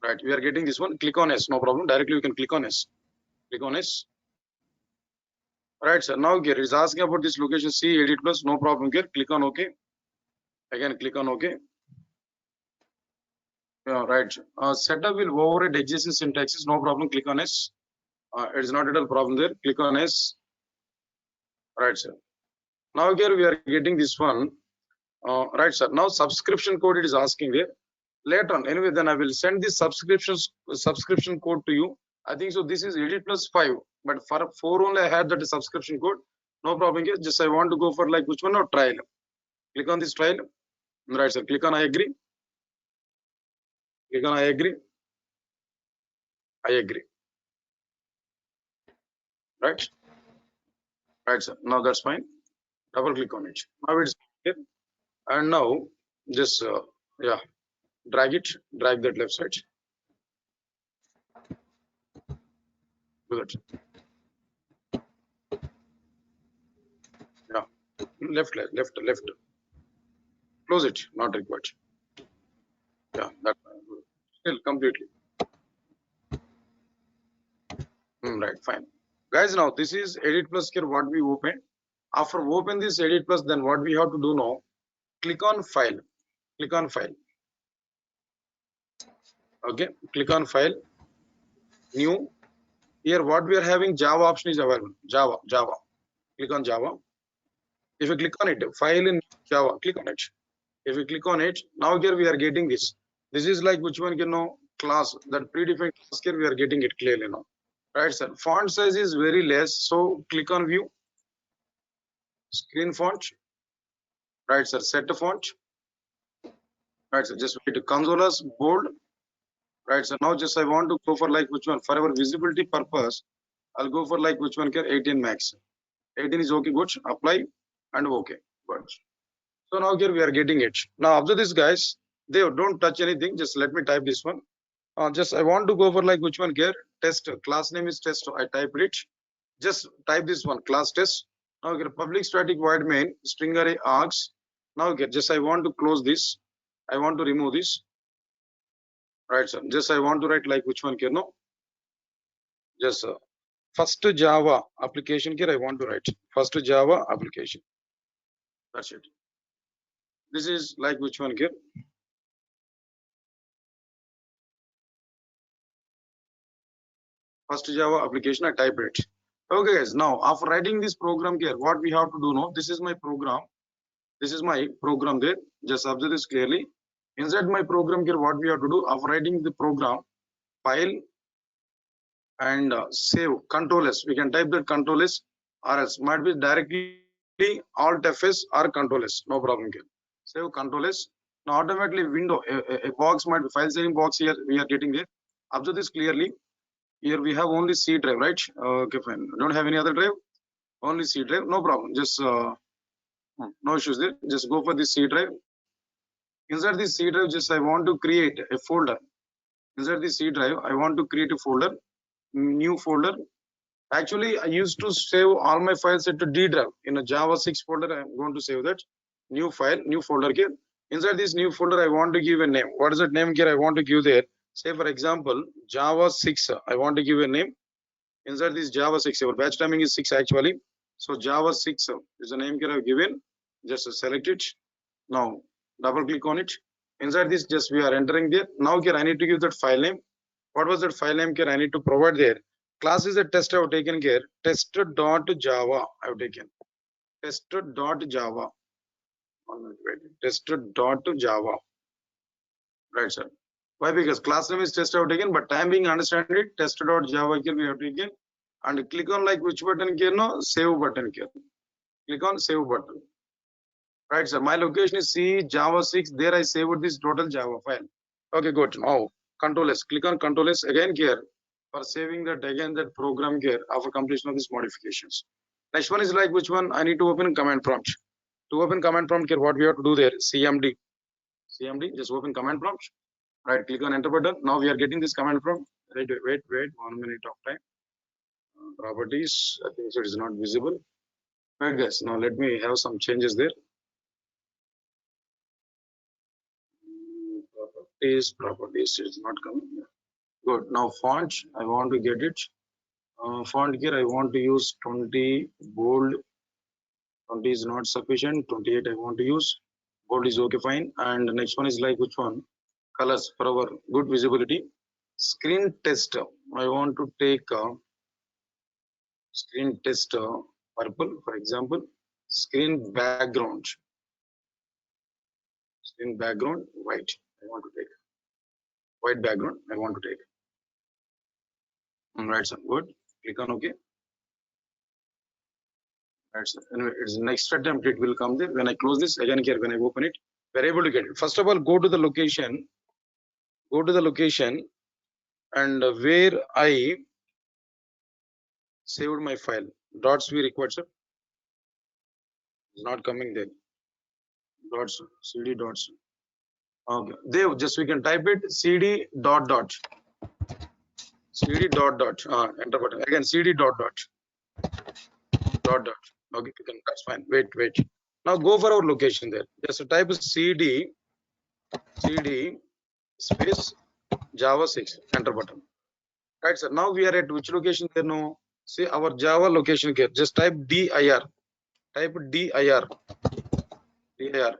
Right, we are getting this one. Click on S, no problem. Directly you can click on S. Click on S. Right, sir. Now here it is asking about this location C Edit Plus, no problem here. Click on OK. Again, click on OK. Yeah, right. Setup will override existing syntaxes, no problem. Click on S. It is not at all problem there. Click on S. Right, sir. Now here we are getting this one. Right, sir. Now subscription code it is asking there. Later on, anyway, then I will send this subscription code to you. I think so. This is Edit Plus 5, but for 4 only I had that subscription code. No problem here. Just I want to go for like which one or trial. Click on this trial. Right, sir. Click on I agree. Click on I agree. I agree. Right. Right, sir. Now that's fine. Double click on it. Now it's here. And now just yeah, drag it. Drag that left side. Do that. Yeah. Left. Close it. Not required. Yeah. That still completely. Right. Fine. Guys, now this is Edit Plus here. What we open. After open this Edit Plus, then what we have to do now? Click on File. Click on File. Okay. Click on File. New. Here, what we are having Java option is available. Java. Click on Java. If you click on it, File in Java. Click on it. If you click on it, now here we are getting this. This is like which one class, that predefined class here we are getting it clearly now. Right, sir. Font size is very less, so click on View. Screen font. Right, sir. Set the font. Right, sir. Just wait. Console as bold. Right, so now just I want to go for like which one for our visibility purpose. I'll go for like which one here 18 max. 18 is okay, good. Apply and okay, good. So now here we are getting it. Now observe this, guys. They don't touch anything. Just let me type this one. Just I want to go for like which one here test. Class name is test. I type it. Just type this one class test. Now here public static void main string array args. Now here just I want to close this. I want to remove this. Right, sir. Just I want to write like which one here, no? Just first Java application here I want to write. First Java application. That's it. This is like which one here? First Java application, I type it. Okay, guys. Now, after writing this program here, what we have to do now? This is my program. This is my program there. Just observe this clearly. Inside my program here, what we have to do? After writing the program, file and save Control S. We can type that Control S, or else might be directly Alt Fs or Control S. No problem here. Save Control S. Now automatically window a box might be file saving box here. We are getting there. Observe this clearly. Here we have only C drive, right? Okay, fine. Don't have any other drive. Only C drive. No problem. Just no issues there. Just go for the C drive. Inside this C drive, just I want to create a folder. Inside the C drive, I want to create a folder, new folder. Actually, I used to save all my files into D drive. In a Java 6 folder, I'm going to save that. New file, new folder here. Inside this new folder, I want to give a name. What is that name here? I want to give there. Say for example, Java 6. I want to give a name. Inside this Java 6, our batch timing is 6 actually. So Java 6 is the name here I've given. Just select it. Now double click on it. Inside this, just we are entering there. Now here I need to give that file name. What was that file name here? I need to provide there. Class is a test I have taken here. Test.java I have taken. Test.java. Test.java. Right, sir. Why? Because class name is test I have taken, but time being understand it. Test.java here we have taken. And click on like which button here? No, save button here. Click on save button. Right, sir. My location is C Java 6. There I saved this total Java file. Okay, good. Now Control S. Click on Control S again here for saving that again that program here after completion of these modifications. Next one is like which one? I need to open command prompt. To open command prompt here, what we have to do there? CMD. CMD, just open command prompt. Right, click on enter button. Now we are getting this command prompt. Wait, 1 minute of time. Properties, I think so it is not visible. Right guys, now let me have some changes there. Properties is not coming here. Good, now font, I want to get it. Font here, I want to use 20 bold. 20 is not sufficient. 28 I want to use. Bold is okay, fine. And the next one is like which one? Colors for our good visibility. Screen test, I want to take screen test purple, for example. Screen background white, I want to take white background, I want to take. Right, so good, click on OK. Right, so anyway, it's the next attempt, it will come there. When I close this again here, when I open it, we're able to get it. First of all, go to the location and where I saved my file. Dots we required, sir. It's not coming there. Dots, cd dots. Okay, there just we can type it cd dot dot. CD dot dot. Enter button again. CD dot dot. Dot dot. Okay, that's fine. Wait. Now go for our location there. Just type CD space Java 6. Enter button. Right, sir. Now we are at which location there? No. See our Java location here. Just type dir. Type dir.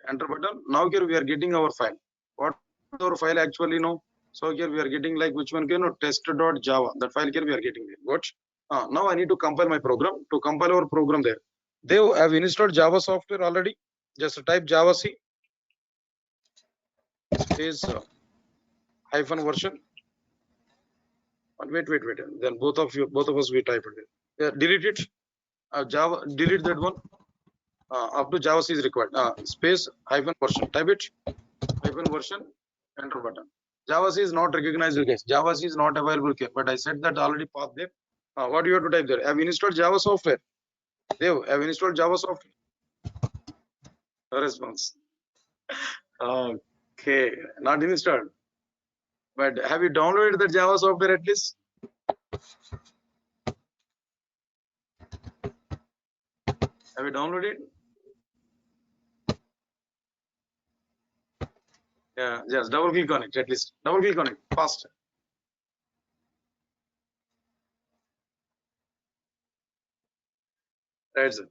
Enter button. Now here we are getting our file. What our file actually no? So here we are getting like which one? No, test.java. That file here we are getting there. What? Now I need to compile my program. To compile our program there, they have installed Java software already. Just type Java C space hyphen version. Wait. Then both of us, we type it. Yeah, delete it. Java, delete that one. Up to Java C is required. Space hyphen version. Type it. Hyphen version. Enter button. Java C is not recognized, guys. Java C is not available here. But I said that already path there. What do you have to type there? Have installed Java software. They have installed Java software. No response. Okay, not installed. But have you downloaded the Java software at least? Have you downloaded? Yeah, just double click on it at least. Double click on it fast. Right, sir.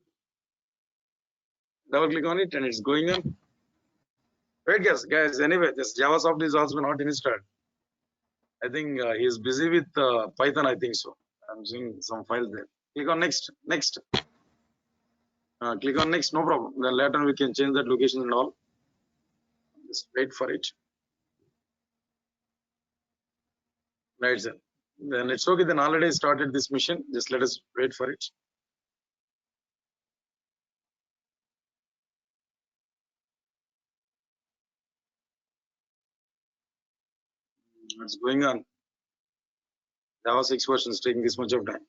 Double click on it and it's going on. Wait, guys. Anyway, this Java software is also not installed. I think he is busy with Python. I think so. I'm seeing some files there. Click on next. Click on next. No problem. Then later we can change that location and all. Just wait for it. Right, sir. Then it's okay. Then already started this mission. Just let us wait for it. What's going on? Java 6 version is taking this much of time.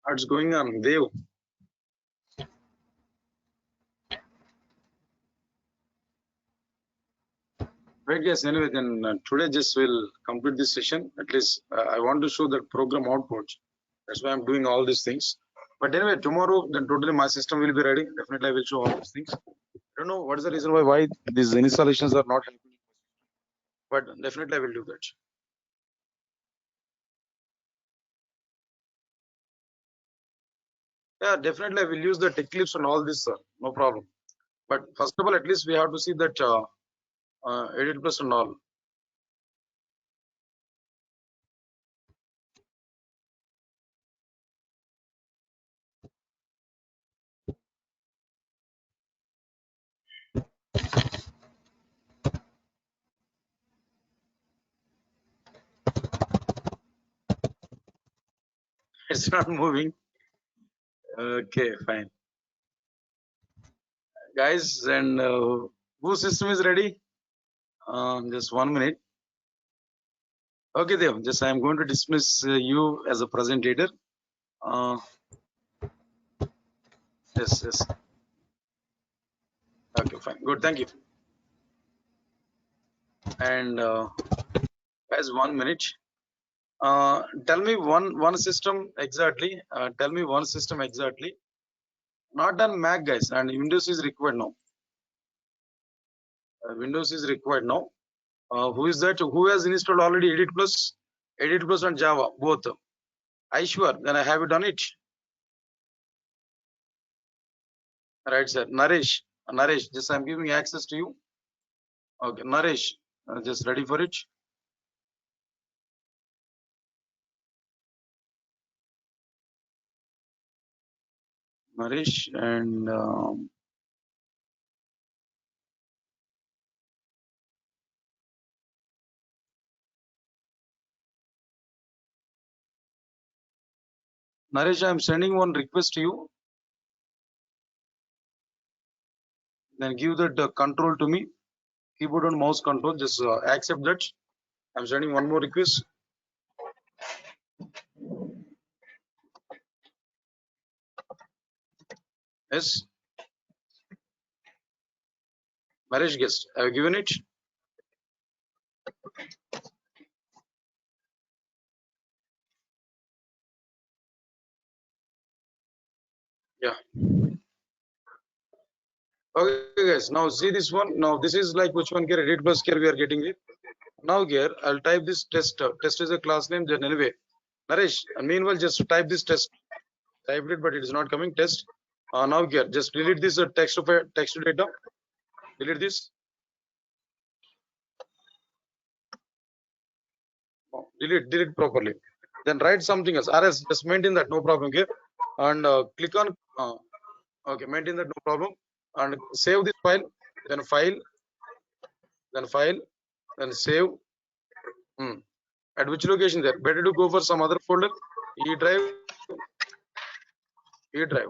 What's going on, Dev? Right, yes. Anyway, then today just will complete this session. At least I want to show that program output. That's why I'm doing all these things. But anyway, tomorrow then totally my system will be ready. Definitely I will show all these things. I don't know what is the reason why these installations are not happening, but definitely I will do that. Yeah, definitely I will use the Eclipse and all this, sir. No problem. But first of all, at least we have to see that Edit Plus and all. It's not moving. Okay, fine. guys, and whose system is ready? Just 1 minute. Okay, Dev, just I am going to dismiss you as a presentator. Yes. Okay, fine. Good, thank you. And guys, 1 minute. Tell me one system exactly. Tell me one system exactly. Not on Mac, guys, and Windows is required now. Windows is required now. Who is that? Who has installed already Edit Plus? Edit Plus and Java, both. I sure. Then I have you done it. Right, sir. Naresh, just I'm giving access to you. Okay, Naresh, just ready for it. Naresh and Naresh, I'm sending one request to you. Then give that control to me. Keyboard and mouse control. Just accept that. I'm sending one more request. Yes. Naresh guest. I've given it. Yeah. Okay, guys. Now see this one. Now this is like which one here? Edit Plus here we are getting it. Now here I'll type this test. Test is a class name. Then anyway, Naresh. Meanwhile, just type this test. Typed it, but it is not coming. Test. Now here, just delete this text data. Delete this. Delete properly. Then write something else. RS, just maintain that, no problem here. And click on. Okay, maintain that, no problem. And save this file. Then file. Then file. Then save. At which location there? Better to go for some other folder. E drive. E drive.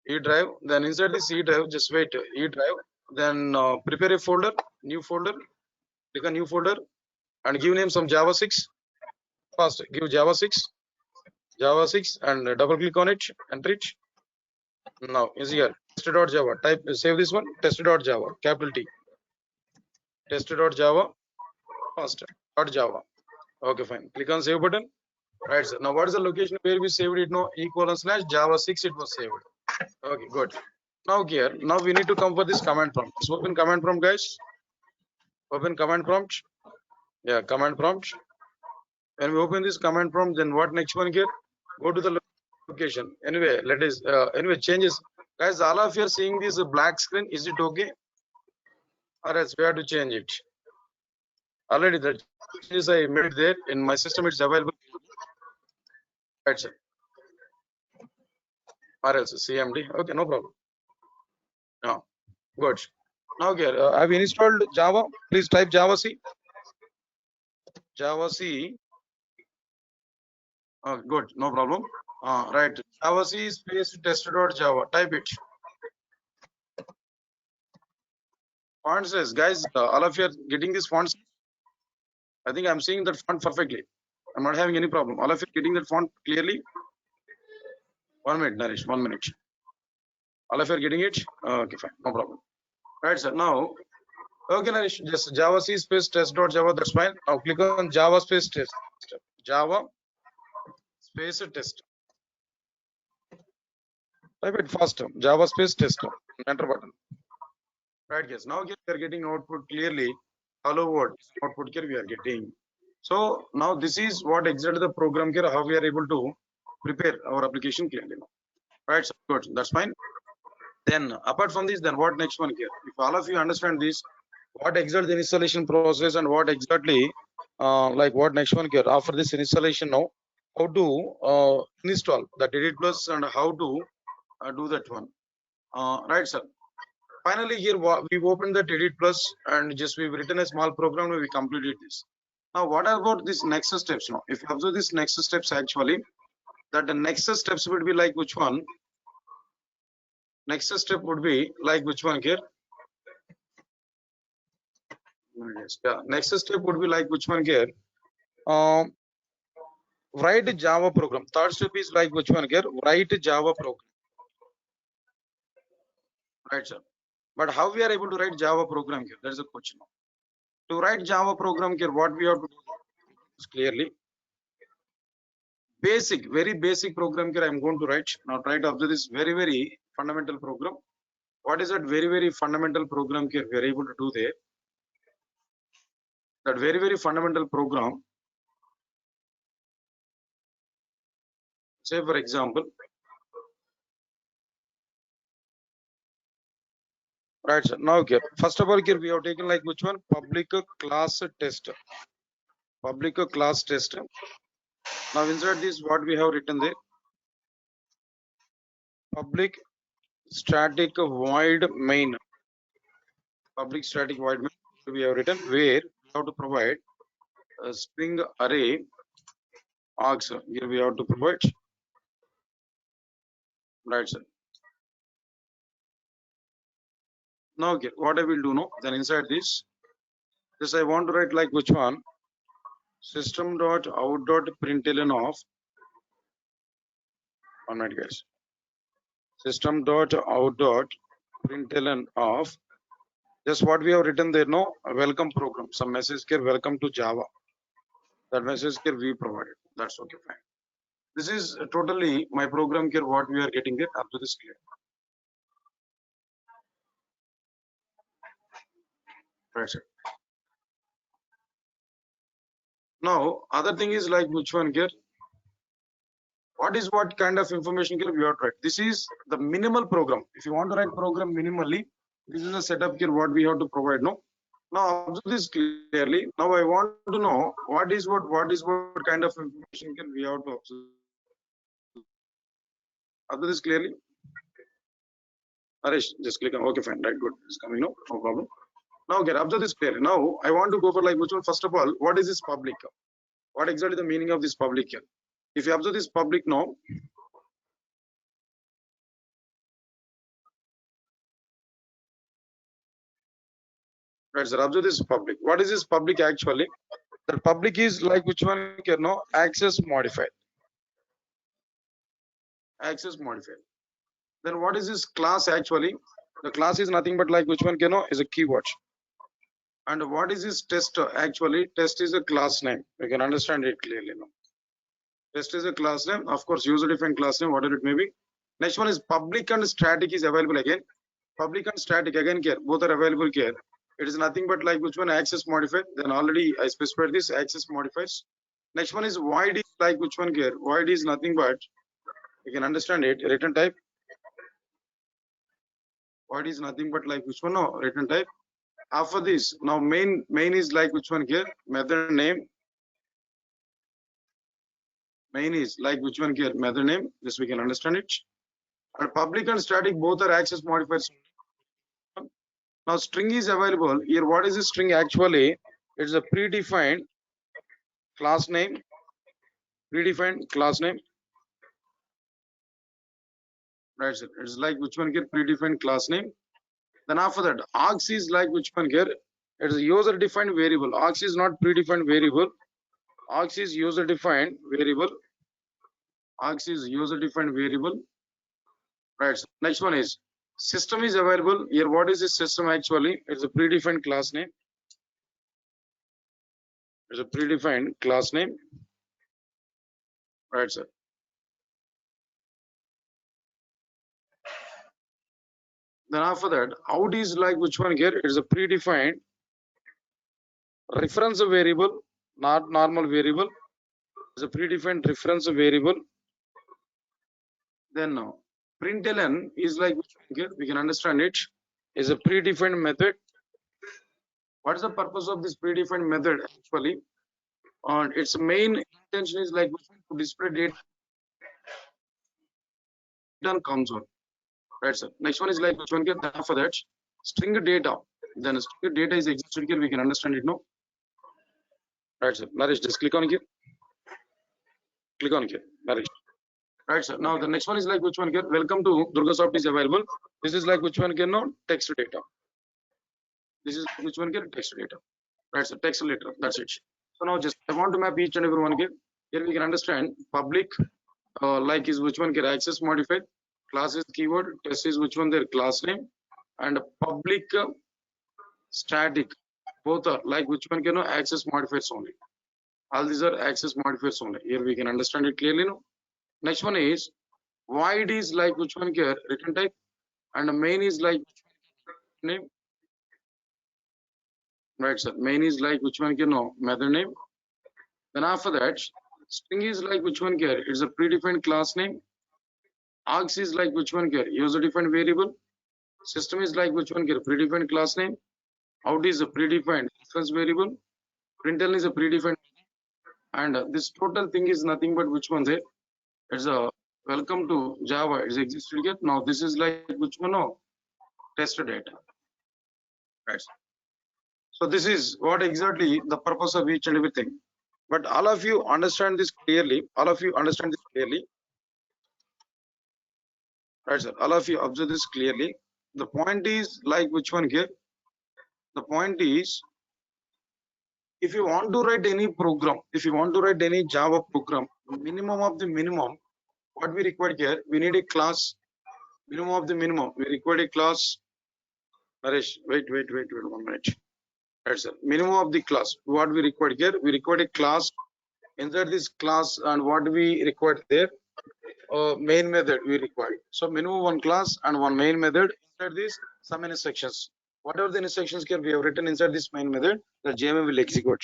E drive. Then inside this E drive, just wait. E drive. Then prepare a folder. New folder. Click on new folder and give name some Java 6. Fast. Give Java 6. Java 6 and double click on it. Enter it. Now is here. Test.java. Type. Save this one. Test.java. Capital T. Test.java. Fast. .java. Okay, fine. Click on save button. Right, sir. Now what is the location where we saved it? No, /Java 6 it was saved. Okay, good. Now here, now we need to come for this command prompt. So open command prompt, guys. Open command prompt. Yeah, command prompt. When we open this command prompt, then what next one here? Go to the location. Anyway, let us anyway changes. Guys, all of you are seeing this black screen. Is it okay? Or else we have to change it. Already the changes I made there in my system. It's available. Right, sir. Or else CMD. Okay, no problem. No, good. Now here, have you installed Java? Please type Java C. Java C. Good, no problem. Right, Java C space test.java. Type it. Font size, guys. All of you are getting this font. I think I'm seeing that font perfectly. I'm not having any problem. All of you are getting that font clearly. 1 minute, Naresh. 1 minute. All of you are getting it. Okay, fine, no problem. Right, sir. Now, okay, Naresh. Just Java C space test.java. That's fine. Now click on Java space test. Java space test. Type it faster. Java space test. Enter button. Right, guys. Now we are getting output clearly. Hello world output here we are getting. So now this is what exactly the program here, how we are able to prepare our application clearly. Right, so good. That's fine. Then apart from this, then what next one here? If all of you understand this, what exactly the installation process and what exactly like what next one here after this installation now, how to install the Edit Plus and how to do that one. Right, sir. Finally here we've opened the Edit Plus and just we've written a small program and we completed this. Now what about this next steps now? If you observe this next steps actually, that the next steps will be like which one? Next step would be like which one here? Yes, yeah. Next step would be like which one here? Write a Java program. Third step is like which one here? Write a Java program. Right, sir. But how we are able to write Java program here? That is a question. To write Java program here, what we have to do is clearly basic, very basic program here I am going to write. Now try to observe this very fundamental program. What is that very fundamental program here we are able to do there? That very fundamental program. Say for example, right, sir. Now here, first of all here we have taken like which one? Public class test. Public class test. Now inside this what we have written there? Public static void main. Public static void main we have written where we have to provide a string array args. Here we have to provide, right, sir. Now okay, what I will do now, then inside this I want to write like which one? System dot out dot println of, one minute guys, system dot out dot println of, just what we have written there, no, a welcome program, some message here, welcome to Java. That message here we provided. That's okay, fine. This is totally my program here, what we are getting there up to this clear. Right, sir. Now other thing is like which one here? What kind of information here we have to write? This is the minimal program. If you want to write program minimally, this is the setup here what we have to provide. No. Now observe this clearly. Now I want to know what kind of information can we have to observe. Observe this clearly. Arish, just click on okay, fine, right, good. It's coming, no problem. Now get observe this clearly. Now I want to go for like which one? First of all, what is this public? What exactly the meaning of this public here? If you observe this public now, right, sir, observe this public. What is this public actually? The public is like which one here? No, access modifier. Access modifier. Then what is this class actually? The class is nothing but like which one can know is a keyword. And what is this test actually? Test is a class name. You can understand it clearly now. Test is a class name, of course, user defined class name, whatever it may be. Next one is public and static is available again. Public and static again here, both are available here. It is nothing but like which one? Access modifier. Then already I specified this access modifiers. Next one is void is like which one here? Void is nothing but, you can understand it, return type. Void is nothing but like which one? No, return type. After this, now main is like which one here? Method name. Main is like which one here? Method name. This we can understand it. And public and static both are access modifiers. Now string is available here. What is the string actually? It's a predefined class name. Predefined class name. Right, sir. It's like which one here? Predefined class name. Then after that, args is like which one here? It is a user defined variable. Args is not predefined variable. Args is user defined variable. Args is user defined variable. Right. So next one is system is available here. What is this system actually? It's a predefined class name. It's a predefined class name. Right, sir. Then after that, out is like which one here? It is a predefined reference variable, not normal variable. It's a predefined reference variable. Then now println is like which one here? We can understand it is a predefined method. What is the purpose of this predefined method actually? And its main intention is like to display data on console. Right, sir. Next one is like which one here? For that, string data. Then string data is existed here. We can understand it now. Right, sir. Naresh, just click on here. Click on here, Naresh. Right, sir. Now the next one is like which one here? Welcome to DurgaSoft is available. This is like which one here? No, text data. This is which one here? Text data. Right, so text data. That's it. So now just I want to map each and every one here. Here we can understand public like is which one here? Access modified. Class is keyword. Test is which one there? Class name. And public static. Both are like which one can know access modifiers only. All these are access modifiers only. Here we can understand it clearly. No. Next one is void is like which one here? Return type. And the main is like name. Right, sir. Main is like which one can know method name. Then after that, string is like which one here? It's a predefined class name. Args is like which one here? User defined variable. System is like which one here? Predefined class name. Out is a predefined reference variable. Println is a predefined, and this total thing is nothing but which one there? It's a welcome to Java. It's existed here. Now this is like which one? No, test data. Right. So this is what exactly the purpose of each and everything. But all of you understand this clearly. All of you understand this clearly. Right, sir. All of you observe this clearly. The point is like which one here? The point is, if you want to write any program, if you want to write any Java program, minimum of the minimum, what we require here, we need a class. Minimum of the minimum, we require a class. Naresh, wait 1 minute. Right, sir. Minimum of the class. What we require here, we require a class. Inside this class, and what we require there, main method we require. So minimum one class and one main method. Inside this, some instructions. Whatever the instructions here we have written inside this main method, the JVM will execute.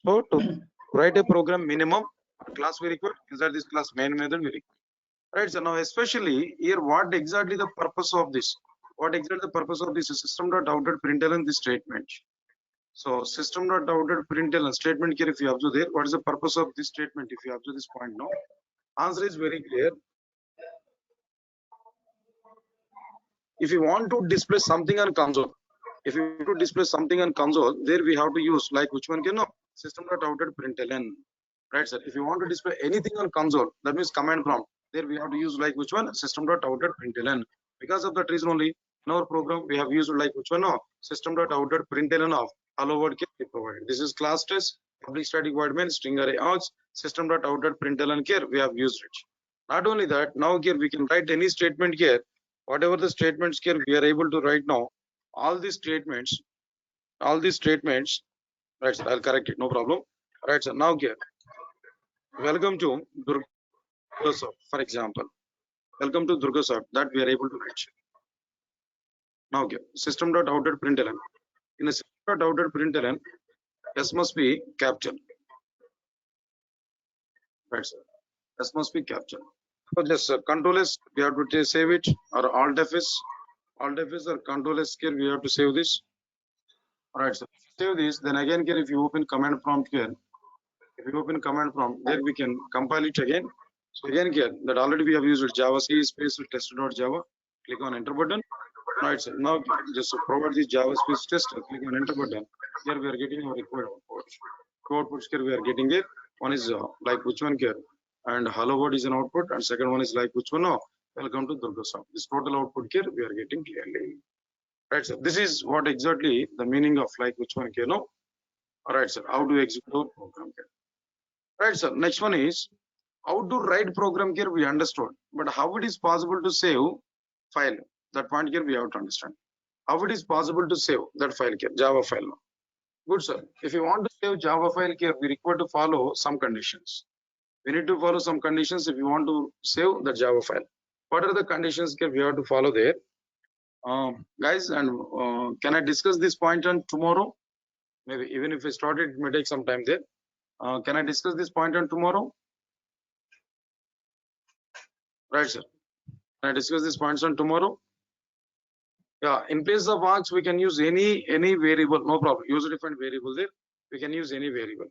So to write a program, minimum class we require. Inside this class main method we require. Right. So now especially here, what exactly the purpose of this? What exactly the purpose of this system.out.println this statement? So system.out.println statement here, if you observe there, what is the purpose of this statement? If you observe this point now, answer is very clear. If you want to display something on console, if you want to display something on console, there we have to use like which one can know system.out.println. Right, sir. If you want to display anything on console, that means command prompt. There we have to use like which one system.out.println. Because of that reason only, in our program we have used like which one? No, system.out.println of hello world care provided. This is class test, public static void main, string array args, system.out.println here we have used it. Not only that, now here we can write any statement here. Whatever the statements here we are able to write now, all these statements, right, sir, I'll correct it, no problem. Right, sir. Now here, welcome to DurgaSoft, for example. Welcome to DurgaSoft, that we are able to write. Now here, system.out.println. In a system.out.println, S must be captured. Right, sir. S must be captured. So just Control S, we have to save it, or Alt F or Control S here, we have to save this. Alright, so save this, then again here, if you open command prompt here, if you open command prompt, there we can compile it again. So again here, that already we have used Java C space test.java. Click on enter button. Right, so now just provide this Java space test. Click on enter button. Here we are getting our required outputs. Two outputs here we are getting it. One is like which one here, and hello world is an output, and second one is like which one? No, welcome to DurgaSoft. This total output here we are getting clearly. Right, sir. This is what exactly the meaning of like which one here. No. All right, sir. How to execute our program here. Right, sir. Next one is how to write program here. We understood, but how it is possible to save file? That point here we have to understand. How it is possible to save that file here, Java file. Good, sir. If you want to save Java file here, we require to follow some conditions. We need to follow some conditions if you want to save the Java file. What are the conditions here we have to follow there? Guys, and can I discuss this point on tomorrow? Maybe even if I started, it may take some time there. Can I discuss this point on tomorrow? Right, sir. Can I discuss these points on tomorrow? Yeah, in place of args, we can use any variable, no problem. User defined variable there. We can use any variable.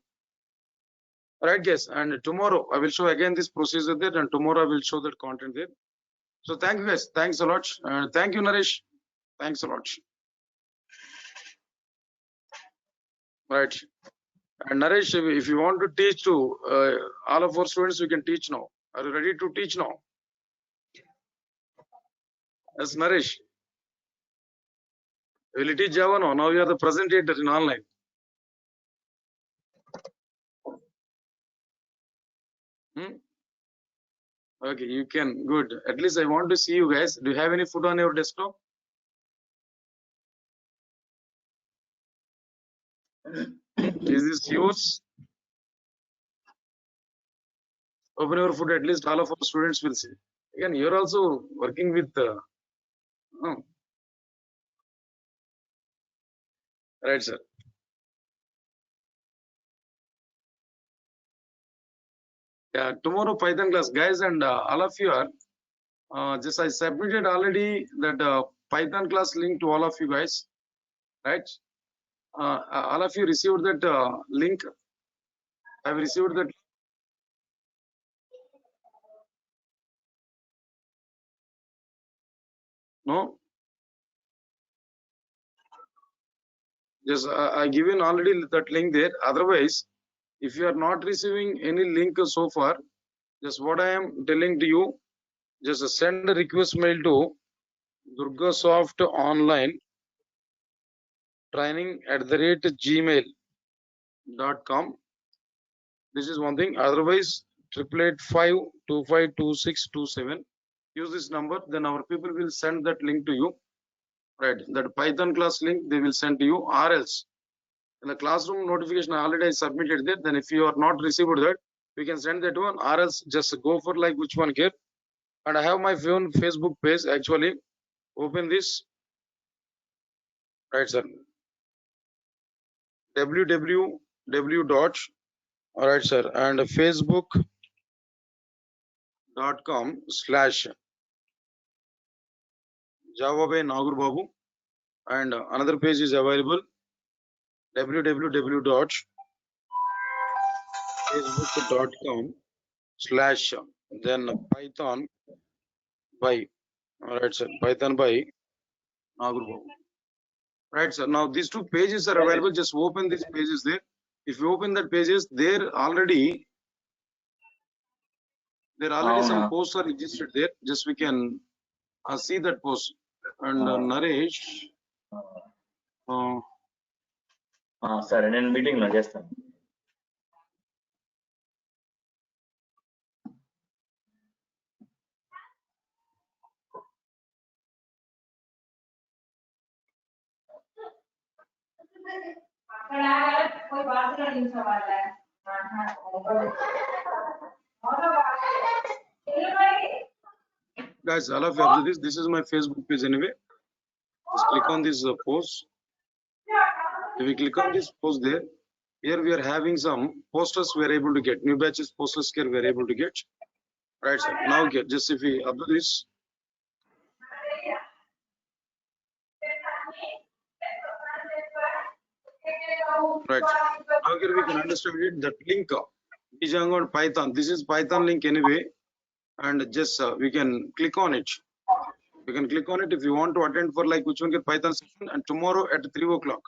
Right, guys. And tomorrow I will show again this procedure there, and tomorrow I will show that content there. So thank you, guys. Thanks a lot. Thank you, Naresh. Thanks a lot. Right. And Naresh, if you want to teach to all of our students, we can teach now. Are you ready to teach now? Yes, Naresh. Will it teach Java? No. Now you are the presentator in online. Hmm? Okay, you can. Good. At least I want to see you guys. Do you have any food on your desktop? Is this yours? Open your food. At least all of our students will see. Again, you're also working with. Oh, right, sir. Yeah, tomorrow Python class, guys, and all of you are. Just I submitted already that Python class link to all of you guys, right? All of you received that link. I've received that. No, just I given already that link there. Otherwise, if you are not receiving any link so far, just what I am telling to you, just send a request mail to Durgasoft Online Training @gmail.com. This is one thing. Otherwise, 885-252627. Use this number. Then our people will send that link to you. Right. That Python class link they will send to you. Or else, in the classroom notification already I submitted that. Then if you are not received that, we can send that one. Or else, just go for like which one here. And I have my own Facebook page actually. Open this. Right, sir. www dot. All right, sir. And facebook.com/Java by Nagur Babu. And another page is available. www.facebook.com/ then Python by. All right, sir. Python by Nagur Babu. Right, sir. Now these two pages are available. Just open these pages there. If you open that pages, there already some posts are registered there. Just we can see that post. And Naresh, సరే నేను meeting లో చేస్తాను. guys, all of you observe this. This is my Facebook page anyway. Just click on this post. If we click on this post there, here we are having some posters we are able to get. New batches posters here we are able to get. Right, sir. Now get just if we observe this. Right. Now here we can understand it. That link Django and Python. This is Python link anyway, and just we can click on it. You can click on it if you want to attend for like which one get Python session. And tomorrow at 3 o'clock.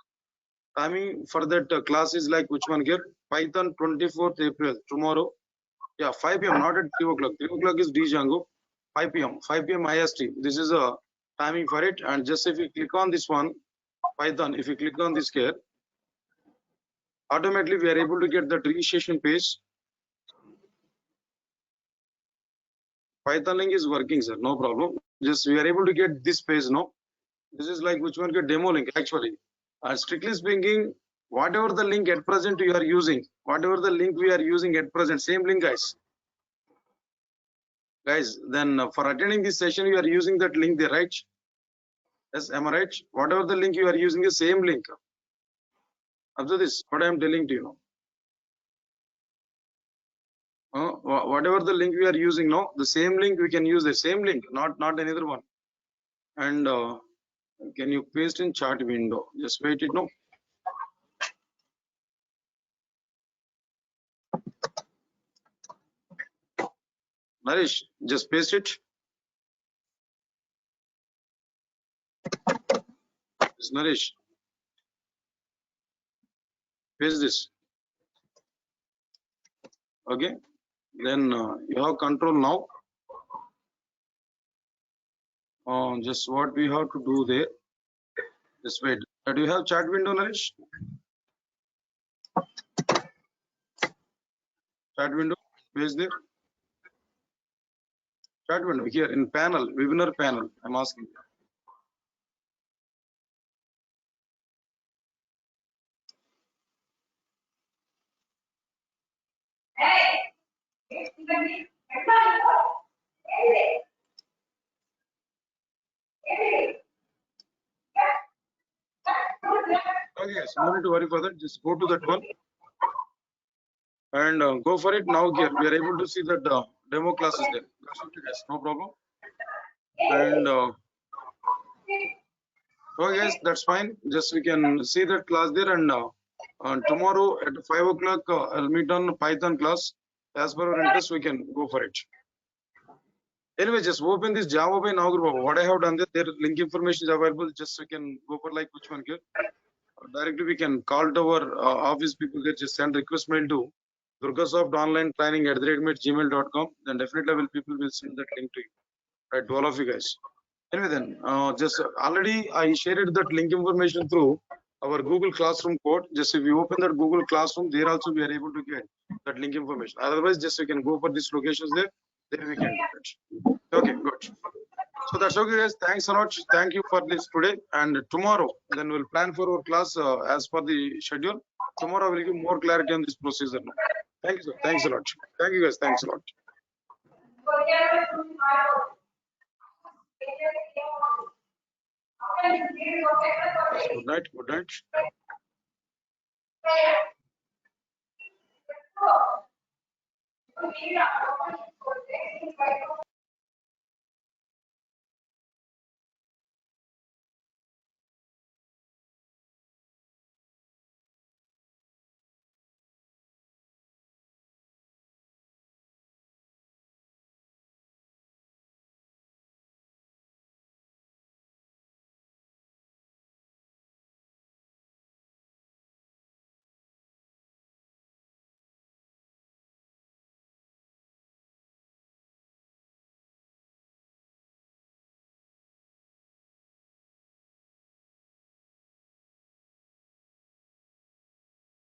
Timing for that class is like which one here? Python 24th April. Tomorrow. Yeah, 5 p.m. Not at 3 o'clock. 3 o'clock is Django. 5 p.m. 5 p.m. IST. This is a timing for it. And just if you click on this one, Python, if you click on this here, automatically we are able to get the registration page. Python link is working, sir. No problem. Just we are able to get this page. No, this is like which one get demo link actually. Strictly speaking, whatever the link at present you are using, whatever the link we are using at present, same link, guys. Then for attending this session, you are using that link there, right? Yes, am I right? Whatever the link you are using, the same link. Observe this. What I am telling to you. Whatever the link we are using now, the same link we can use the same link, not another one. And can you paste in chat window? Just wait it now. Naresh, just paste it. Yes, Naresh. Paste this. Okay. Then you have control now. Just what we have to do there. Just wait. Do you have chat window, Naresh? Chat window, page there. Chat window here in panel, webinar panel. I'm asking. Okay, yes, no need to worry for that. Just go to that one and go for it. Now here we are able to see that demo class is there. That's okay, guys. No problem. And okay, guys, that's fine. Just we can see that class there. And tomorrow at 5 o'clock, I'll meet on Python class. As per our interest, we can go for it. Anyway, just open this Java by now group. What I have done there, link information is available. Just we can go for like which one here. Directly we can call to our office people there. Just send request mail to durgasoftonlinetraining@gmail.com. Then definitely people will send that link to you. Right, to all of you guys. Anyway, then just already I shared that link information through our Google Classroom code. Just if you open that Google Classroom, there also we are able to get that link information. Otherwise, just you can go for these locations there. Then we can do it. Okay, good. So that's okay, guys. Thanks a lot. Thank you for this today. And tomorrow, then we'll plan for our class as per the schedule. Tomorrow, we'll give more clarity on this procedure. Thank you, sir. Thanks a lot. Thank you, guys. Thanks a lot. Good night. Good night.